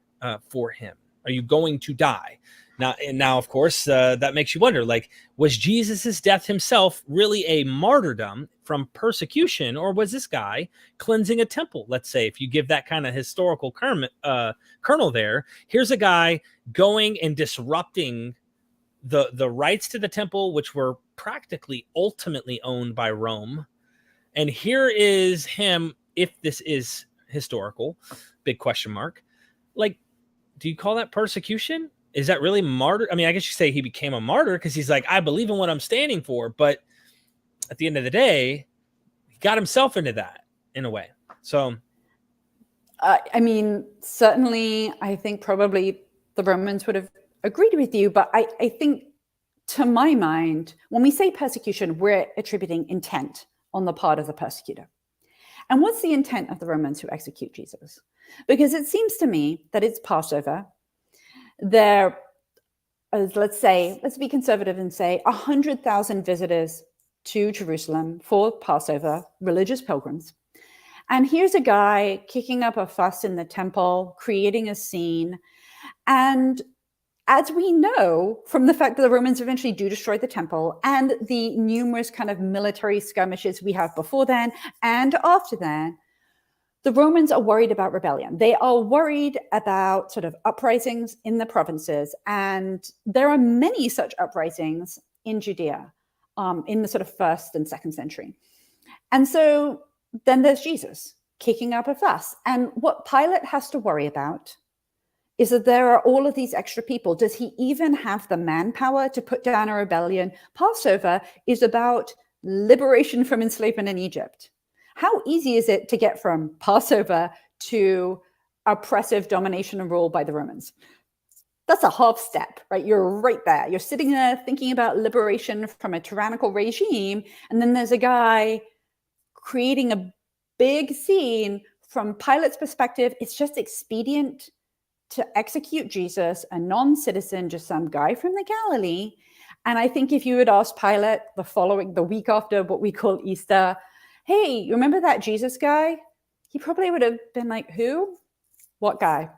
for him? Are you going to die? Now, of course, that makes you wonder, like, was Jesus's death himself really a martyrdom from persecution, or was this guy cleansing a temple? Let's say, if you give that kind of historical kernel there, here's a guy going and disrupting the rights to the temple, which were practically ultimately owned by Rome. And here is him, if this is historical, big question mark, like, do you call that persecution? Is that really martyr? I mean, I guess you say he became a martyr because he's like, I believe in what I'm standing for. But at the end of the day, he got himself into that in a way. So, I mean, certainly, I think probably the Romans would have agreed with you. But I think, to my mind, when we say persecution, we're attributing intent on the part of the persecutor. And what's the intent of the Romans who execute Jesus? Because it seems to me that it's Passover. There, let's be conservative and say 100,000 visitors to Jerusalem for Passover, religious pilgrims. And here's a guy kicking up a fuss in the temple, creating a scene. And as we know from the fact that the Romans eventually do destroy the temple and the numerous kind of military skirmishes we have before then and after then, the Romans are worried about rebellion. They are worried about sort of uprisings in the provinces. And there are many such uprisings in Judea. in the sort of 1st and 2nd century. And so then there's Jesus kicking up a fuss. And what Pilate has to worry about is that there are all of these extra people. Does he even have the manpower to put down a rebellion? Passover is about liberation from enslavement in Egypt. How easy is it to get from Passover to oppressive domination and rule by the Romans? That's a half step, right? You're right there. You're sitting there thinking about liberation from a tyrannical regime. And then there's a guy creating a big scene. From Pilate's perspective, it's just expedient to execute Jesus, a non-citizen, just some guy from the Galilee. And I think if you had asked Pilate the week after what we call Easter, hey, you remember that Jesus guy? He probably would have been like, who? What guy?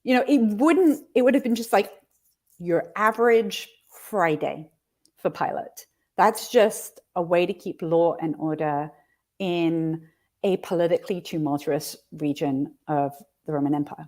It would have been just like your average Friday for Pilate. That's just a way to keep law and order in a politically tumultuous region of the Roman Empire.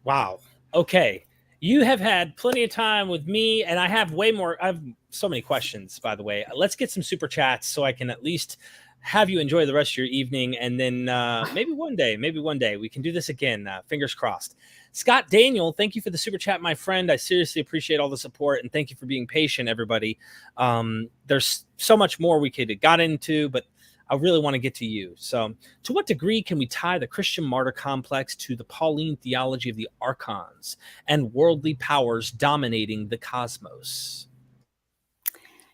Wow. Okay. You have had plenty of time with me, and I have way more. I have so many questions, by the way. Let's get some super chats so I can at least have you enjoy the rest of your evening. And then maybe one day we can do this again. Fingers crossed. Scott Daniel, thank you for the super chat, my friend. I seriously appreciate all the support, and thank you for being patient, everybody. There's so much more we could have got into, but I really want to get to you. So to what degree can we tie the Christian martyr complex to the Pauline theology of the archons and worldly powers dominating the cosmos?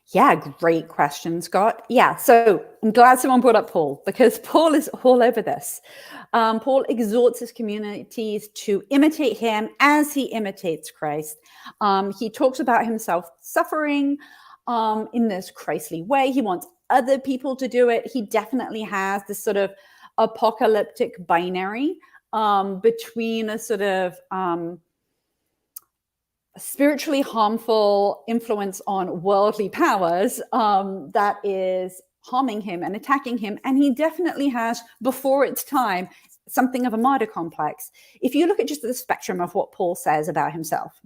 Yeah, great question, Scott. Yeah, so I'm glad someone brought up Paul, because Paul is all over this. Paul exhorts his communities to imitate him as he imitates Christ. He talks about himself suffering in this Christly way. He wants other people to do it. He definitely has this sort of apocalyptic binary between a sort of spiritually harmful influence on worldly powers that is harming him and attacking him. And he definitely has, before its time, something of a martyr complex. If you look at just the spectrum of what Paul says about himself,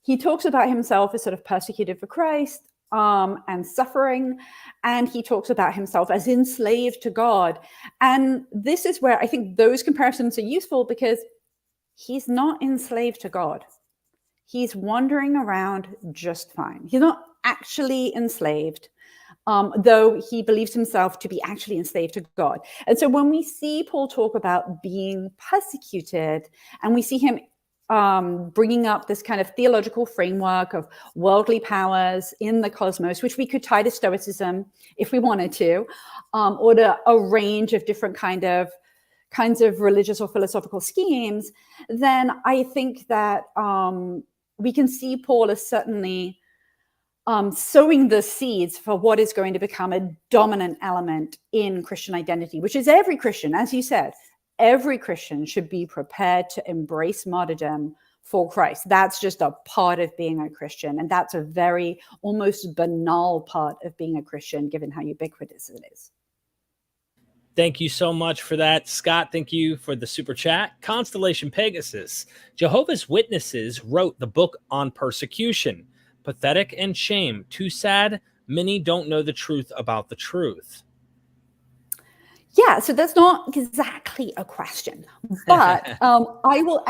he talks about himself as sort of persecuted for Christ, and suffering, and he talks about himself as enslaved to God. And this is where I think those comparisons are useful, because he's not enslaved to God. He's wandering around just fine. He's not actually enslaved, though he believes himself to be actually enslaved to God. And so when we see Paul talk about being persecuted, and we see him bringing up this kind of theological framework of worldly powers in the cosmos, which we could tie to Stoicism if we wanted to, or to a range of different kinds of religious or philosophical schemes, then I think that we can see Paul as certainly sowing the seeds for what is going to become a dominant element in Christian identity, which is every Christian, as you said. Every Christian should be prepared to embrace martyrdom for Christ. That's just a part of being a Christian. And that's a very almost banal part of being a Christian, given how ubiquitous it is. Thank you so much for that, Scott. Thank you for the super chat. Constellation Pegasus. Jehovah's Witnesses wrote the book on persecution. Pathetic and shame. Too sad. Many don't know the truth about the truth. Yeah, so that's not exactly a question, but I will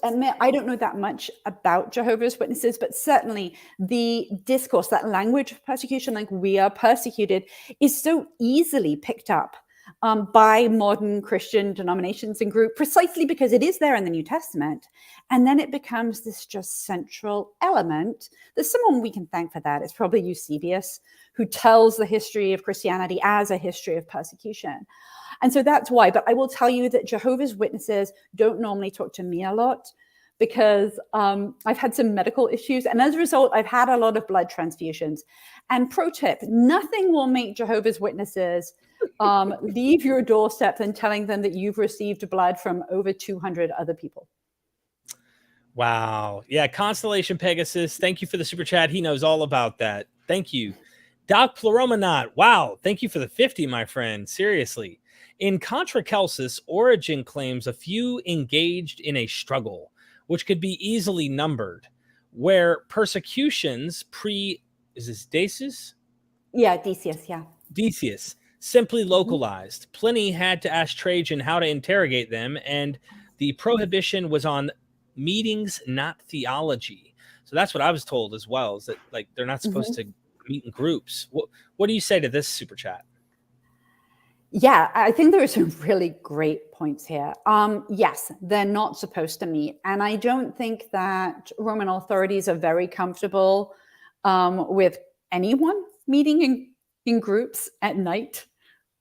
admit I don't know that much about Jehovah's Witnesses, but certainly the discourse, that language of persecution, like we are persecuted, is so easily picked up by modern Christian denominations and groups, precisely because it is there in the New Testament. And then it becomes this just central element. There's someone we can thank for that. It's probably Eusebius, who tells the history of Christianity as a history of persecution. And so that's why. But I will tell you that Jehovah's Witnesses don't normally talk to me a lot, because I've had some medical issues. And as a result, I've had a lot of blood transfusions. And pro tip, nothing will make Jehovah's Witnesses leave your doorstep than telling them that you've received blood from over 200 other people. Wow. Yeah, Constellation Pegasus, thank you for the super chat. He knows all about that. Thank you. Doc Pleuromonot, wow. Thank you for the 50, my friend. Seriously. In Contra Celsus, Origen claims a few engaged in a struggle, which could be easily numbered, where persecutions is this Decius? Yeah, Decius, yeah. Decius, simply localized. Pliny had to ask Trajan how to interrogate them, and the prohibition was on meetings, not theology. So that's what I was told as well, is that like they're not supposed to meet in groups. What do you say to this super chat? Yeah, I think there are some really great points here. Yes, they're not supposed to meet. And I don't think that Roman authorities are very comfortable with anyone meeting in groups at night.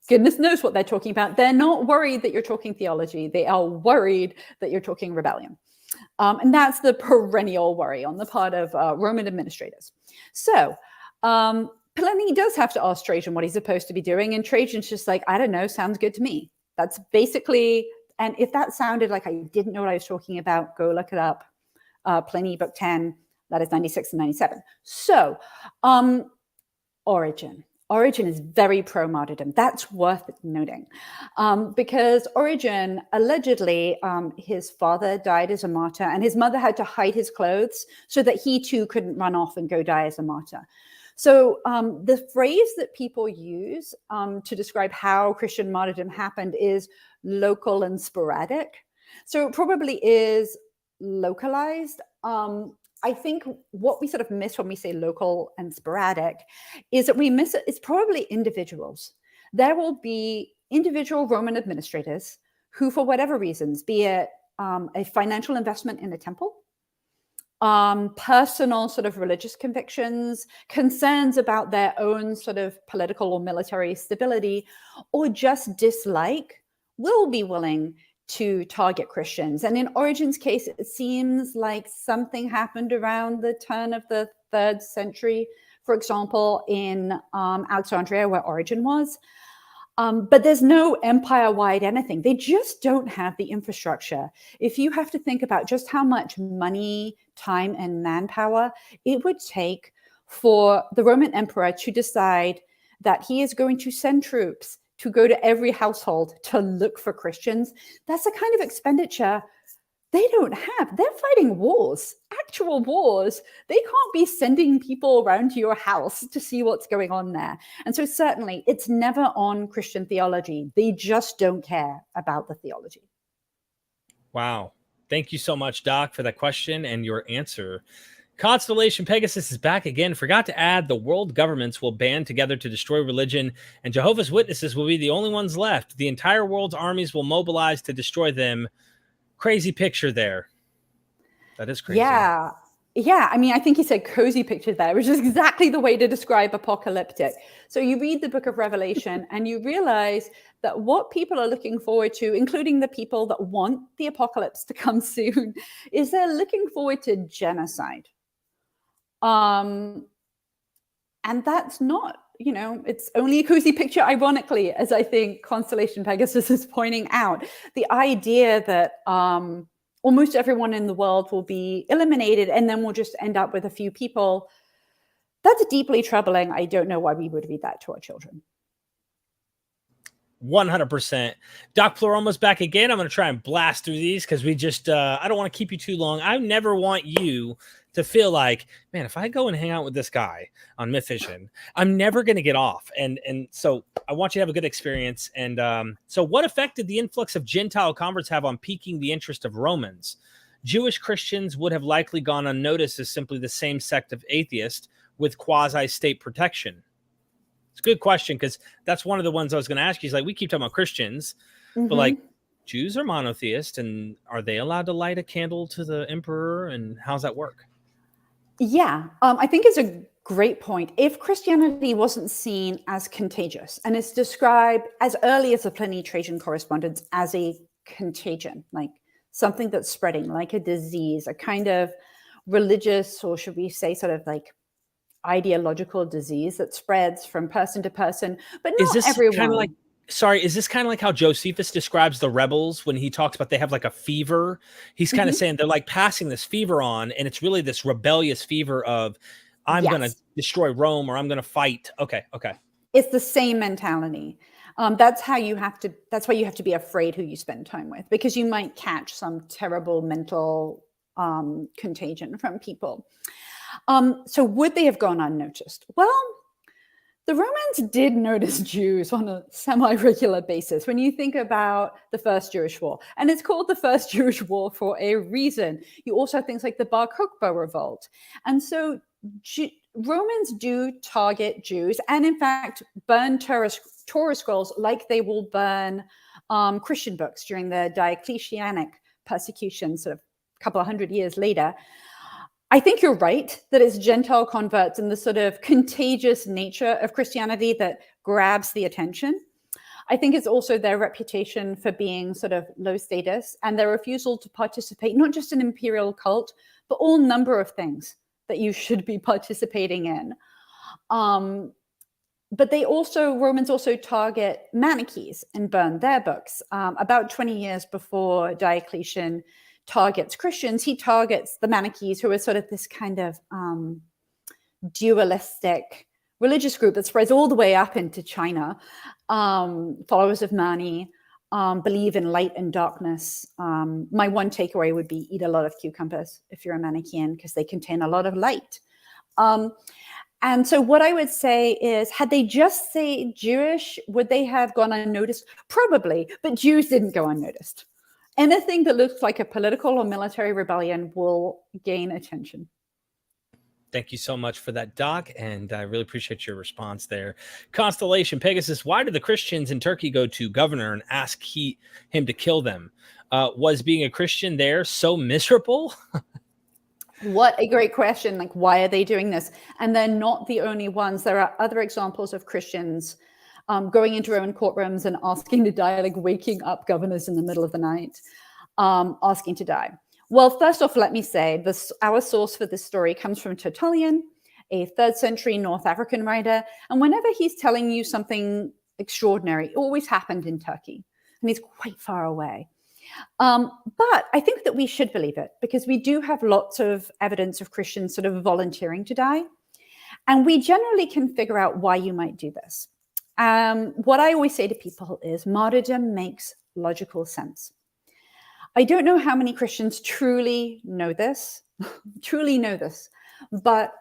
Goodness knows what they're talking about. They're not worried that you're talking theology. They are worried that you're talking rebellion. And that's the perennial worry on the part of Roman administrators. So Pliny does have to ask Trajan what he's supposed to be doing. And Trajan's just like, I don't know, sounds good to me. That's basically, and if that sounded like I didn't know what I was talking about, go look it up. Pliny, book 10, that is 96 and 97. So Origen. Origen is very pro-martyrdom. That's worth noting because Origen, allegedly, his father died as a martyr and his mother had to hide his clothes so that he too couldn't run off and go die as a martyr. So the phrase that people use to describe how Christian martyrdom happened is local and sporadic. So it probably is localized. I think what we sort of miss when we say local and sporadic is that we miss it. It's probably individuals. There will be individual Roman administrators who, for whatever reasons, be it a financial investment in a temple, personal sort of religious convictions, concerns about their own sort of political or military stability, or just dislike, will be willing to target Christians. And in Origen's case, it seems like something happened around the turn of the 3rd century, for example, in Alexandria, where Origen was. But there's no empire-wide anything. They just don't have the infrastructure. If you have to think about just how much money, time, and manpower it would take for the Roman emperor to decide that he is going to send troops to go to every household to look for Christians, that's the kind of expenditure they don't have. They're fighting wars, actual wars. They can't be sending people around to your house to see what's going on there. And so certainly it's never on Christian theology. They just don't care about the theology. Wow. Thank you so much, Doc, for that question and your answer. Constellation Pegasus is back again. Forgot to add, the world governments will band together to destroy religion, and Jehovah's Witnesses will be the only ones left. The entire world's armies will mobilize to destroy them. Crazy picture there. That is crazy. Yeah. I mean, I think he said cozy picture there, which is exactly the way to describe apocalyptic. So you read the book of Revelation and you realize that what people are looking forward to, including the people that want the apocalypse to come soon, is they're looking forward to genocide. And that's not, it's only a cozy picture, ironically, as I think Constellation Pegasus is pointing out. The idea that almost everyone in the world will be eliminated and then we'll just end up with a few people, that's deeply troubling. I don't know why we would read that to our children. 100%. Doc Ploroma's back again. I'm going to try and blast through these because we just, I don't want to keep you too long. I never want you to feel like, man, if I go and hang out with this guy on Myth Vision, I'm never going to get off. And so I want you to have a good experience. And so what effect did the influx of Gentile converts have on piquing the interest of Romans? Jewish Christians would have likely gone unnoticed as simply the same sect of atheists with quasi-state protection. It's a good question because that's one of the ones I was going to ask you. Is like, we keep talking about Christians, but like Jews are monotheist, and are they allowed to light a candle to the emperor? And how's that work? Yeah, I think it's a great point. If Christianity wasn't seen as contagious, and it's described as early as the Pliny-Trajan correspondence as a contagion, like something that's spreading, like a disease, a kind of religious, or should we say sort of like ideological disease that spreads from person to person, but not everyone. Kind of like, sorry, is this kind of like how Josephus describes the rebels when he talks about they have like a fever? He's kind of saying they're like passing this fever on, and it's really this rebellious fever of I'm going to destroy Rome, or I'm going to fight. Okay. It's the same mentality. That's why you have to be afraid who you spend time with, because you might catch some terrible mental contagion from people. So would they have gone unnoticed? Well, the Romans did notice Jews on a semi-regular basis. When you think about the First Jewish War, and it's called the First Jewish War for a reason. You also have things like the Bar Kokhba revolt. And so Romans do target Jews and in fact burn Torah scrolls like they will burn Christian books during the Diocletianic persecution, sort of a couple of hundred years later. I think you're right that it's Gentile converts and the sort of contagious nature of Christianity that grabs the attention. I think it's also their reputation for being sort of low status and their refusal to participate, not just in imperial cult, but all number of things that you should be participating in. But Romans also target Manichees and burn their books. About 20 years before Diocletian targets Christians, he targets the Manichees, who are sort of this kind of dualistic religious group that spreads all the way up into China. Followers of Mani believe in light and darkness. My one takeaway would be eat a lot of cucumbers if you're a Manichean, because they contain a lot of light. And so what I would say is, had they just stayed Jewish, would they have gone unnoticed? Probably, but Jews didn't go unnoticed. Anything that looks like a political or military rebellion will gain attention. Thank you so much for that, Doc, and I really appreciate your response there. Constellation Pegasus, why did the Christians in Turkey go to governor and ask him to kill them? Was being a Christian there so miserable? What a great question. Like, why are they doing this? And they're not the only ones. There are other examples of Christians going into Roman courtrooms and asking to die, like waking up governors in the middle of the night, asking to die. Well, first off, let me say our source for this story comes from Tertullian, a 3rd century North African writer. And whenever he's telling you something extraordinary, it always happened in Turkey. And he's quite far away. But I think that we should believe it, because we do have lots of evidence of Christians sort of volunteering to die. And we generally can figure out why you might do this. What I always say to people is martyrdom makes logical sense. I don't know how many Christians truly know this, but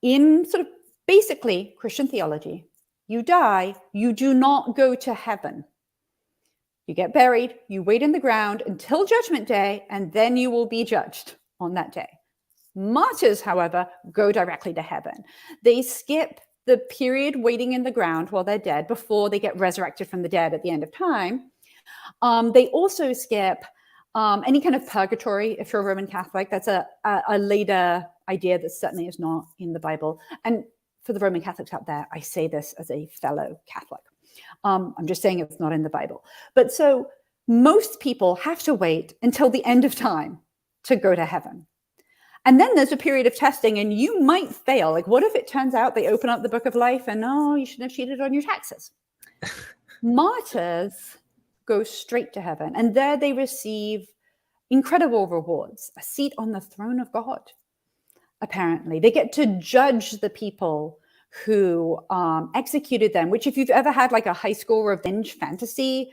in sort of basically Christian theology, you die, you do not go to heaven. You get buried, you wait in the ground until Judgment Day, and then you will be judged on that day. Martyrs, however, go directly to heaven. They skip the period waiting in the ground while they're dead before they get resurrected from the dead at the end of time. They also skip any kind of purgatory if you're a Roman Catholic. That's a later idea that certainly is not in the Bible. And for the Roman Catholics out there, I say this as a fellow Catholic. I'm just saying it's not in the Bible. But so most people have to wait until the end of time to go to heaven. And then there's a period of testing and you might fail. Like, what if it turns out they open up the book of life and, oh, you shouldn't have cheated on your taxes? Martyrs go straight to heaven. And there they receive incredible rewards, a seat on the throne of God, apparently. They get to judge the people who executed them, which if you've ever had like a high school revenge fantasy,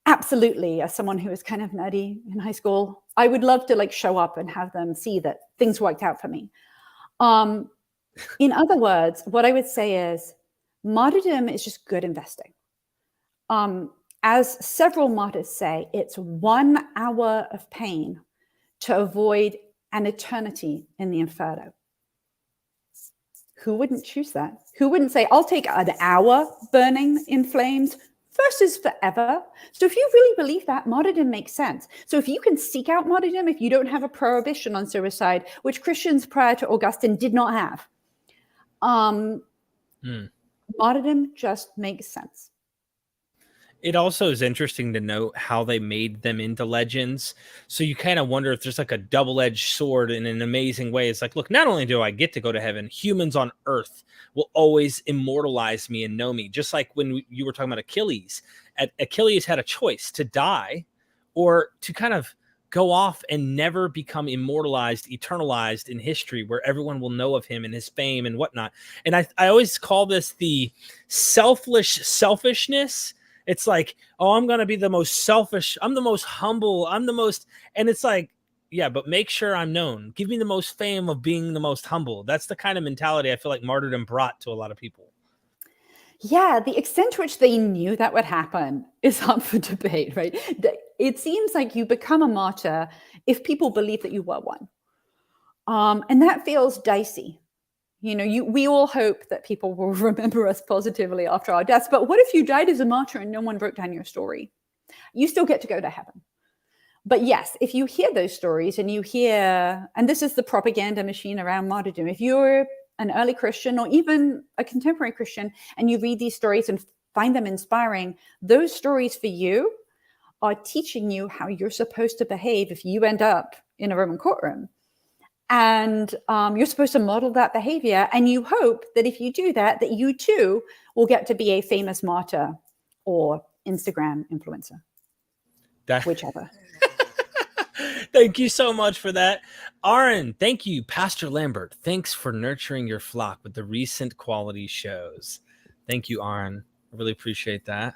absolutely, as someone who was kind of nerdy in high school, I would love to like show up and have them see that things worked out for me. In other words, what I would say is martyrdom is just good investing. As several martyrs say, it's 1 hour of pain to avoid an eternity in the inferno. Who wouldn't choose that? Who wouldn't say, I'll take an hour burning in flames versus forever? So if you really believe that, martyrdom makes sense. So if you can seek out martyrdom, if you don't have a prohibition on suicide, which Christians prior to Augustine did not have, martyrdom just makes sense. It also is interesting to note how they made them into legends. So you kind of wonder if there's like a double-edged sword in an amazing way. It's like, look, not only do I get to go to heaven, humans on earth will always immortalize me and know me. Just like when you were talking about Achilles. Achilles had a choice to die or to kind of go off and never become immortalized, eternalized in history, where everyone will know of him and his fame and whatnot. And I always call this the selfishness. It's like, oh, I'm going to be the most selfish. I'm the most humble. I'm the most. And it's like, yeah, but make sure I'm known. Give me the most fame of being the most humble. That's the kind of mentality I feel like martyrdom brought to a lot of people. Yeah, the extent to which they knew that would happen is up for debate, right? It seems like you become a martyr if people believe that you were one. And that feels dicey. You know, we all hope that people will remember us positively after our deaths. But what if you died as a martyr and no one wrote down your story? You still get to go to heaven. But yes, if you hear those stories and you hear, and this is the propaganda machine around martyrdom, if you're an early Christian or even a contemporary Christian and you read these stories and find them inspiring, those stories for you are teaching you how you're supposed to behave if you end up in a Roman courtroom. And you're supposed to model that behavior. And you hope that if you do that, that you too will get to be a famous martyr or Instagram influencer, whichever. Thank you so much for that. Aaron, thank you. Pastor Lambert, thanks for nurturing your flock with the recent quality shows. Thank you, Aaron. I really appreciate that.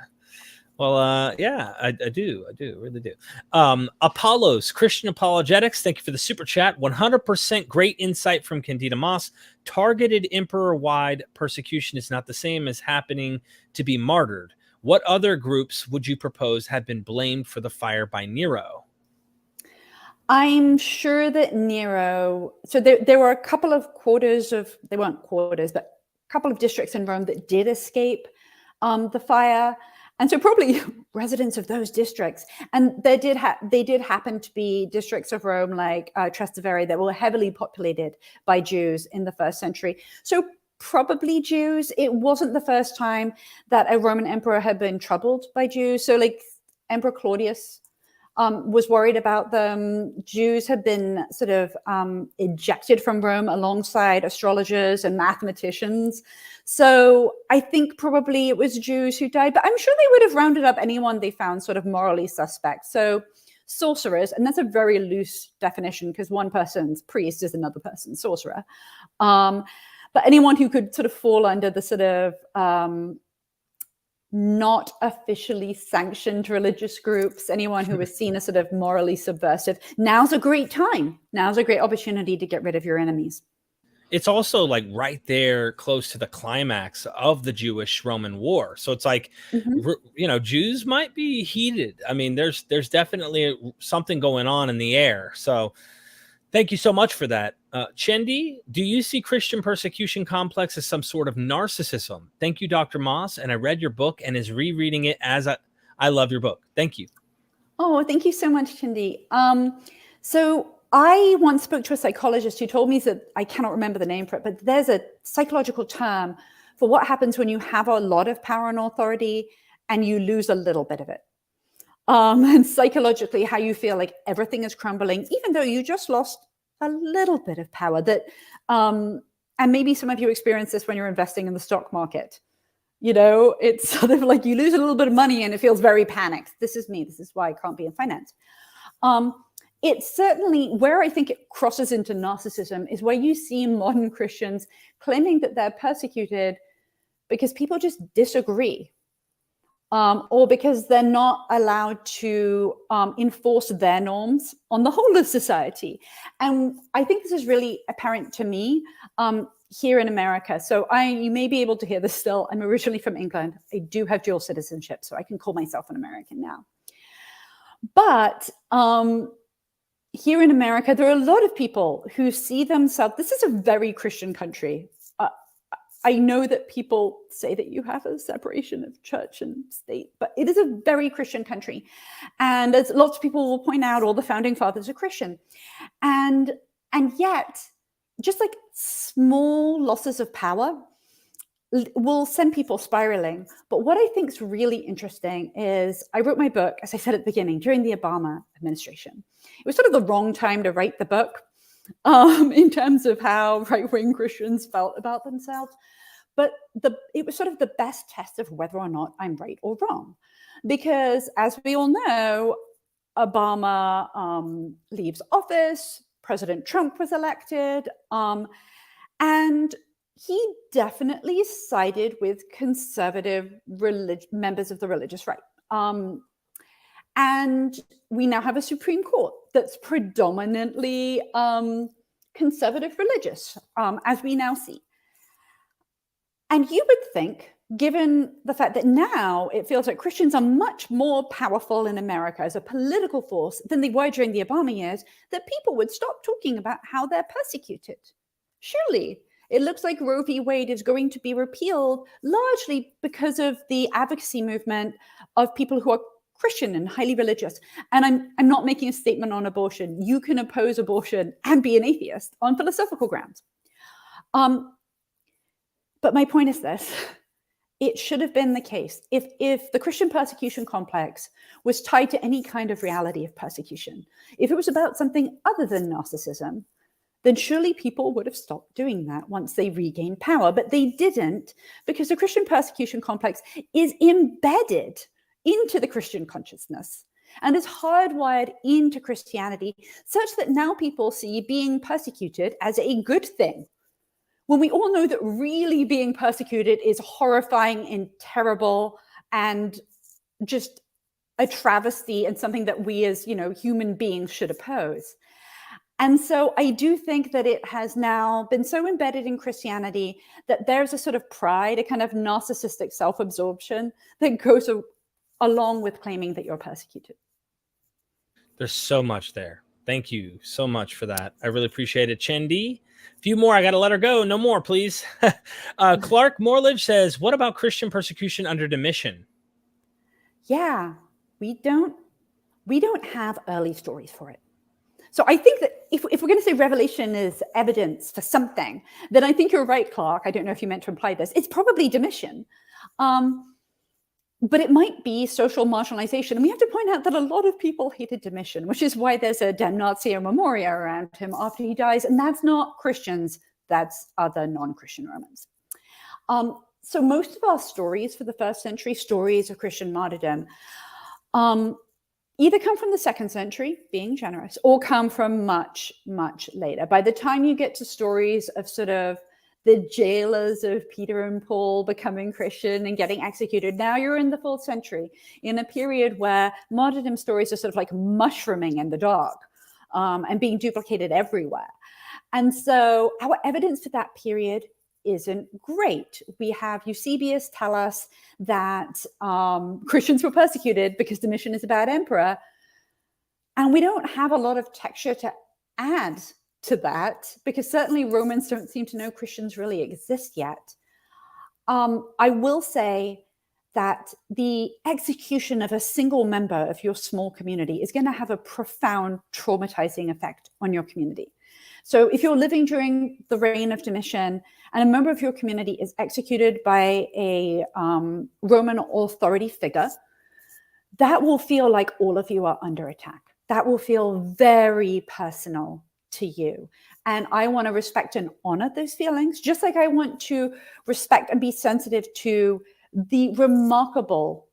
Well, yeah, I do, really do. Apollos, Christian Apologetics, thank you for the super chat. 100% great insight from Candida Moss. Targeted emperor-wide persecution is not the same as happening to be martyred. What other groups would you propose have been blamed for the fire by Nero? I'm sure that Nero, so there were a couple of quarters of, they weren't quarters, but a couple of districts in Rome that did escape the fire. And so probably residents of those districts. And they did happen to be districts of Rome like Trastevere that were heavily populated by Jews in the 1st century. So probably Jews. It wasn't the first time that a Roman emperor had been troubled by Jews. So like Emperor Claudius was worried about them. Jews had been sort of ejected from Rome alongside astrologers and mathematicians. So I think probably it was Jews who died, but I'm sure they would have rounded up anyone they found sort of morally suspect. So sorcerers, and that's a very loose definition because one person's priest is another person's sorcerer. But anyone who could sort of fall under the sort of not officially sanctioned religious groups, anyone who was seen as sort of morally subversive. Now's a great time. Now's a great opportunity to get rid of your enemies. It's also like right there close to the climax of the Jewish-Roman war. So it's like, you know, Jews might be heated. I mean, there's definitely something going on in the air. So thank you so much for that. Chendi, do you see Christian persecution complex as some sort of narcissism? Thank you, Dr. Moss. And I read your book and is rereading it as I love your book. Thank you. Oh, thank you so much, Chendi. So I once spoke to a psychologist who told me that, I cannot remember the name for it, but there's a psychological term for what happens when you have a lot of power and authority and you lose a little bit of it. And psychologically, how you feel like everything is crumbling, even though you just lost a little bit of power. That, and maybe some of you experience this when you're investing in the stock market. You know, it's sort of like you lose a little bit of money and it feels very panicked. This is me. This is why I can't be in finance. It's certainly where I think it crosses into narcissism is where you see modern Christians claiming that they're persecuted because people just disagree. Or because they're not allowed to enforce their norms on the whole of society. And I think this is really apparent to me here in America. So you may be able to hear this still. I'm originally from England. I do have dual citizenship, so I can call myself an American now. But here in America, there are a lot of people who see themselves, this is a very Christian country. I know that people say that you have a separation of church and state, but it is a very Christian country. And as lots of people will point out, all the founding fathers are Christian. And yet, just like small losses of power will send people spiraling. But what I think is really interesting is I wrote my book, as I said at the beginning, during the Obama administration. It was sort of the wrong time to write the book in terms of how right-wing Christians felt about themselves. But it was sort of the best test of whether or not I'm right or wrong. Because as we all know, Obama leaves office, President Trump was elected, and he definitely sided with conservative members of the religious right. And we now have a Supreme Court that's predominantly conservative religious, as we now see. And you would think, given the fact that now it feels like Christians are much more powerful in America as a political force than they were during the Obama years, that people would stop talking about how they're persecuted. Surely, it looks like Roe v. Wade is going to be repealed largely because of the advocacy movement of people who are Christian and highly religious. And I'm not making a statement on abortion. You can oppose abortion and be an atheist on philosophical grounds. But my point is this. It should have been the case. If the Christian persecution complex was tied to any kind of reality of persecution, if it was about something other than narcissism, then surely people would have stopped doing that once they regained power. But they didn't, because the Christian persecution complex is embedded into the Christian consciousness and is hardwired into Christianity, such that now people see being persecuted as a good thing, when we all know that really being persecuted is horrifying and terrible and just a travesty and something that we as, human beings should oppose. And so I do think that it has now been so embedded in Christianity that there's a sort of pride, a kind of narcissistic self-absorption that goes along with claiming that you're persecuted. There's so much there. Thank you so much for that. I really appreciate it. Chendi, a few more. I got to let her go. No more, please. Clark Morledge says, what about Christian persecution under Domitian? Yeah, we don't have early stories for it. So I think that if we're going to say Revelation is evidence for something, then I think you're right, Clark. I don't know if you meant to imply this. It's probably Domitian. But it might be social marginalization. And we have to point out that a lot of people hated Domitian, which is why there's a damnatio memoria around him after he dies. And that's not Christians, that's other non-Christian Romans. So most of our stories for the first century, stories of Christian martyrdom, either come from the second century, being generous, or come from much, much later. By the time you get to stories of sort of the jailers of Peter and Paul becoming Christian and getting executed, now you're in the 4th century, in a period where martyrdom stories are sort of like mushrooming in the dark and being duplicated everywhere. And so our evidence for that period isn't great. We have Eusebius tell us that Christians were persecuted because Domitian is a bad emperor. And we don't have a lot of texture to add to that, because certainly Romans don't seem to know Christians really exist yet. I will say that the execution of a single member of your small community is going to have a profound traumatizing effect on your community. So if you're living during the reign of Domitian and a member of your community is executed by a Roman authority figure, that will feel like all of you are under attack. That will feel very personal to you. And I want to respect and honor those feelings, just like I want to respect and be sensitive to the remarkable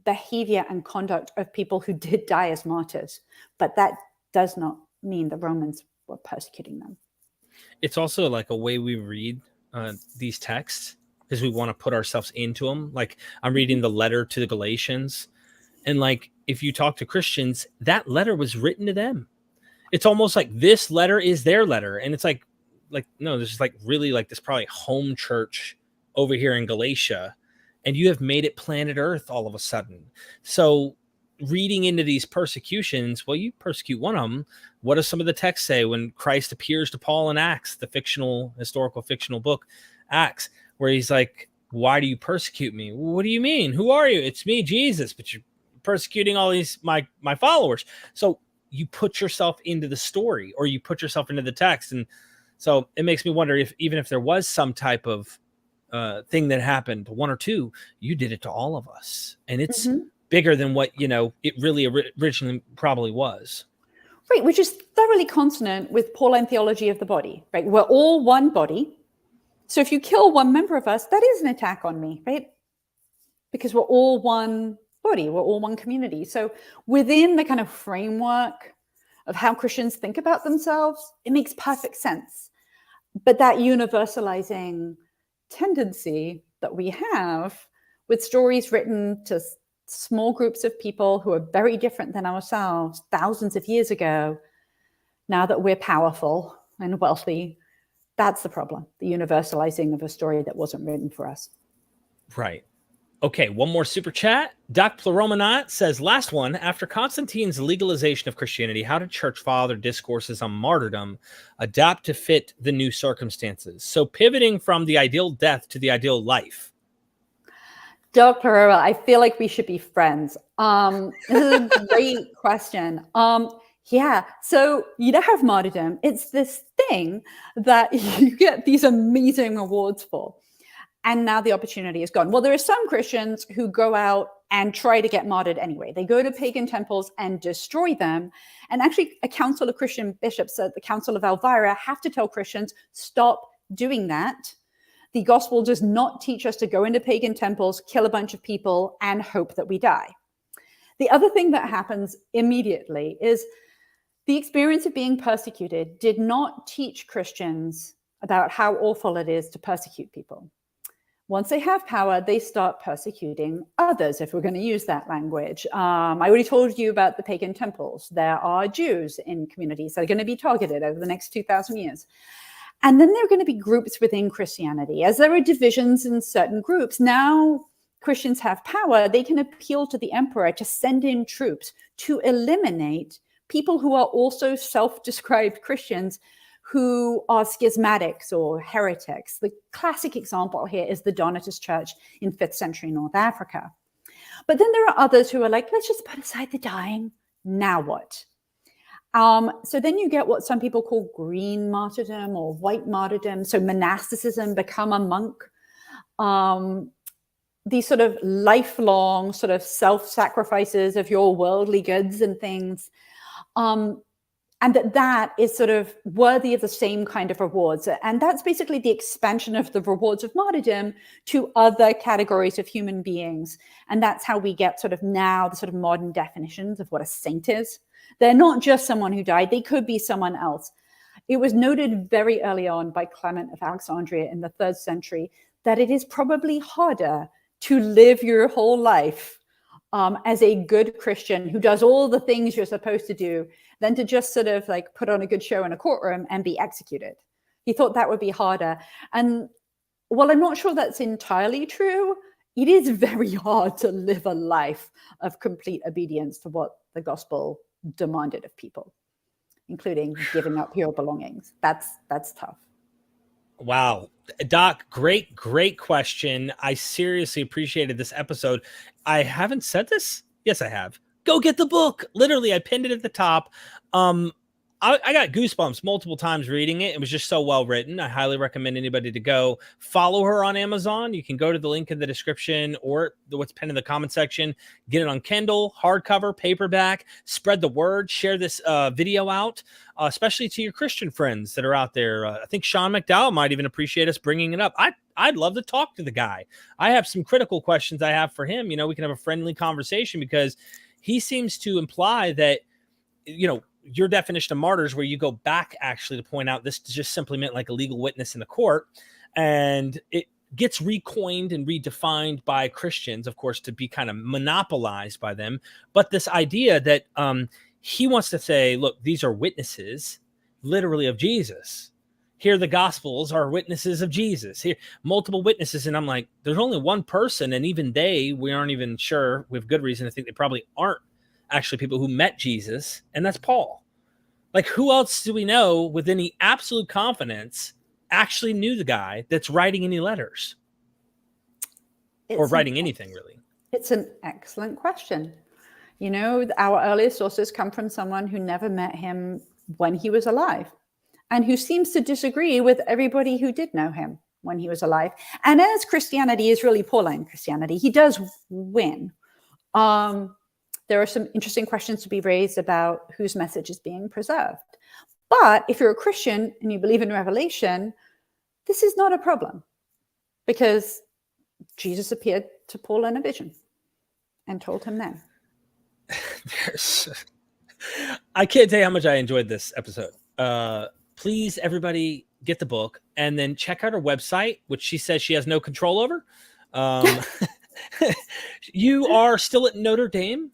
behavior and conduct of people who did die as martyrs. But that does not mean the Romans were persecuting them. It's also like a way we read these texts, because we want to put ourselves into them. Like I'm reading the letter to the Galatians, and like if you talk to Christians, that letter was written to them. It's almost like this letter is their letter. And it's like, no, this is like really like this probably home church over here in Galatia. And you have made it planet Earth all of a sudden. So reading into these persecutions, well, you persecute one of them. What does some of the texts say when Christ appears to Paul in Acts, the historical fictional book, Acts, where he's like, why do you persecute me? What do you mean? Who are you? It's me, Jesus, but you're persecuting all these, my followers. So you put yourself into the story, or you put yourself into the text. And so it makes me wonder if, even if there was some type of thing that happened, one or two, you did it to all of us. And it's bigger than what, it really originally probably was. Right, which is thoroughly consonant with Pauline theology of the body, right? We're all one body. So if you kill one member of us, that is an attack on me, right? Because we're all one body, we're all one community. So within the kind of framework of how Christians think about themselves, it makes perfect sense. But that universalizing tendency that we have with stories written to small groups of people who are very different than ourselves thousands of years ago, now that we're powerful and wealthy, that's the problem, the universalizing of a story that wasn't written for us. Right. Okay, one more super chat. Doc Pleuromanat says, last one, after Constantine's legalization of Christianity, how did church father discourses on martyrdom adapt to fit the new circumstances? So pivoting from the ideal death to the ideal life. Doc Pleuromanat, I feel like we should be friends. This is a great question. Yeah, so you don't have martyrdom. It's this thing that you get these amazing rewards for. And now the opportunity is gone. Well, there are some Christians who go out and try to get martyred anyway. They go to pagan temples and destroy them. And actually, a council of Christian bishops at the Council of Elvira have to tell Christians, stop doing that. The gospel does not teach us to go into pagan temples, kill a bunch of people, and hope that we die. The other thing that happens immediately is the experience of being persecuted did not teach Christians about how awful it is to persecute people. Once they have power, they start persecuting others, if we're going to use that language. I already told you about the pagan temples. There are Jews in communities that are going to be targeted over the next 2,000 years. And then there are going to be groups within Christianity. As there are divisions in certain groups, now Christians have power. They can appeal to the emperor to send in troops to eliminate people who are also self-described Christians who are schismatics or heretics. The classic example here is the Donatist Church in 5th century North Africa. But then there are others who are like, let's just put aside the dying. Now what? So then you get what some people call green martyrdom or white martyrdom. So monasticism, become a monk. These sort of lifelong sort of self-sacrifices of your worldly goods and things. And that is sort of worthy of the same kind of rewards. And that's basically the expansion of the rewards of martyrdom to other categories of human beings. And that's how we get sort of now the sort of modern definitions of what a saint is. They're not just someone who died. They could be someone else. It was noted very early on by Clement of Alexandria in the 3rd century that it is probably harder to live your whole life as a good Christian who does all the things you're supposed to do than to just sort of like put on a good show in a courtroom and be executed. He thought that would be harder. And while I'm not sure that's entirely true, it is very hard to live a life of complete obedience to what the gospel demanded of people, including giving up your belongings. That's tough. Wow. Doc, great question. I seriously appreciated this episode. I haven't said this. Yes, I have. Go get the book. Literally, I pinned it at the top. I got goosebumps multiple times reading it. It was just so well written. I highly recommend anybody to go follow her on Amazon. You can go to the link in the description or what's pinned in the comment section. Get it on Kindle, hardcover, paperback. Spread the word. Share this video out, especially to your Christian friends that are out there. I think Sean McDowell might even appreciate us bringing it up. I'd love to talk to the guy. I have some critical questions I have for him. You know, we can have a friendly conversation because he seems to imply that, you know, your definition of martyrs, where you go back actually to point out this just simply meant like a legal witness in the court, and it gets recoined and redefined by Christians, of course, to be kind of monopolized by them. But this idea that he wants to say, look, these are witnesses literally of Jesus. Here, the Gospels are witnesses of Jesus. Here, multiple witnesses. And I'm like, there's only one person. And even we aren't even sure. We have good reason to think they probably aren't actually people who met Jesus. And that's Paul. Like, who else do we know with any absolute confidence actually knew the guy that's writing any letters or writing anything, really? It's an excellent question. You know, our earliest sources come from someone who never met him when he was alive, and who seems to disagree with everybody who did know him when he was alive. And as Christianity is really Pauline Christianity, he does win. There are some interesting questions to be raised about whose message is being preserved. But if you're a Christian and you believe in Revelation, this is not a problem, because Jesus appeared to Paul in a vision and told him then. I can't tell you how much I enjoyed this episode. Please, everybody, get the book and then check out her website, which she says she has no control over. You are still at Notre Dame?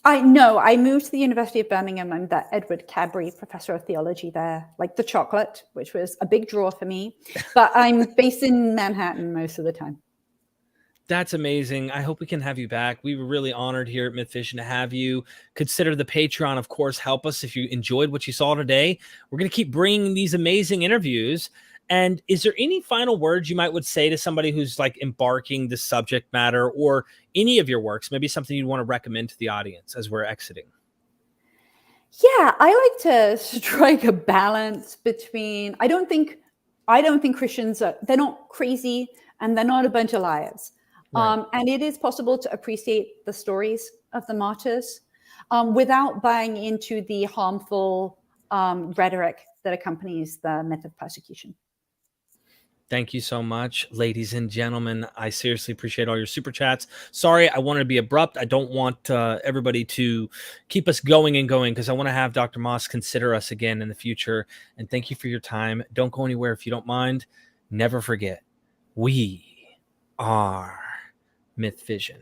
I moved to the University of Birmingham. I'm the Edward Cadbury Professor of Theology there, like the chocolate, which was a big draw for me. But I'm based in Manhattan most of the time. That's amazing. I hope we can have you back. We were really honored here at MythVision to have you. Consider the Patreon, of course. Help us if you enjoyed what you saw today. We're going to keep bringing these amazing interviews. And is there any final words you would say to somebody who's like embarking the subject matter, or any of your works, maybe something you'd want to recommend to the audience as we're exiting? Yeah, I like to strike a balance between, I don't think Christians they're not crazy and they're not a bunch of liars. Right. And it is possible to appreciate the stories of the martyrs without buying into the harmful rhetoric that accompanies the myth of persecution. Thank you so much, ladies and gentlemen. I seriously appreciate all your super chats. Sorry, I wanted to be abrupt. I don't want everybody to keep us going and going, because I want to have Dr. Moss consider us again in the future. And thank you for your time. Don't go anywhere if you don't mind. Never forget, we are MythVision.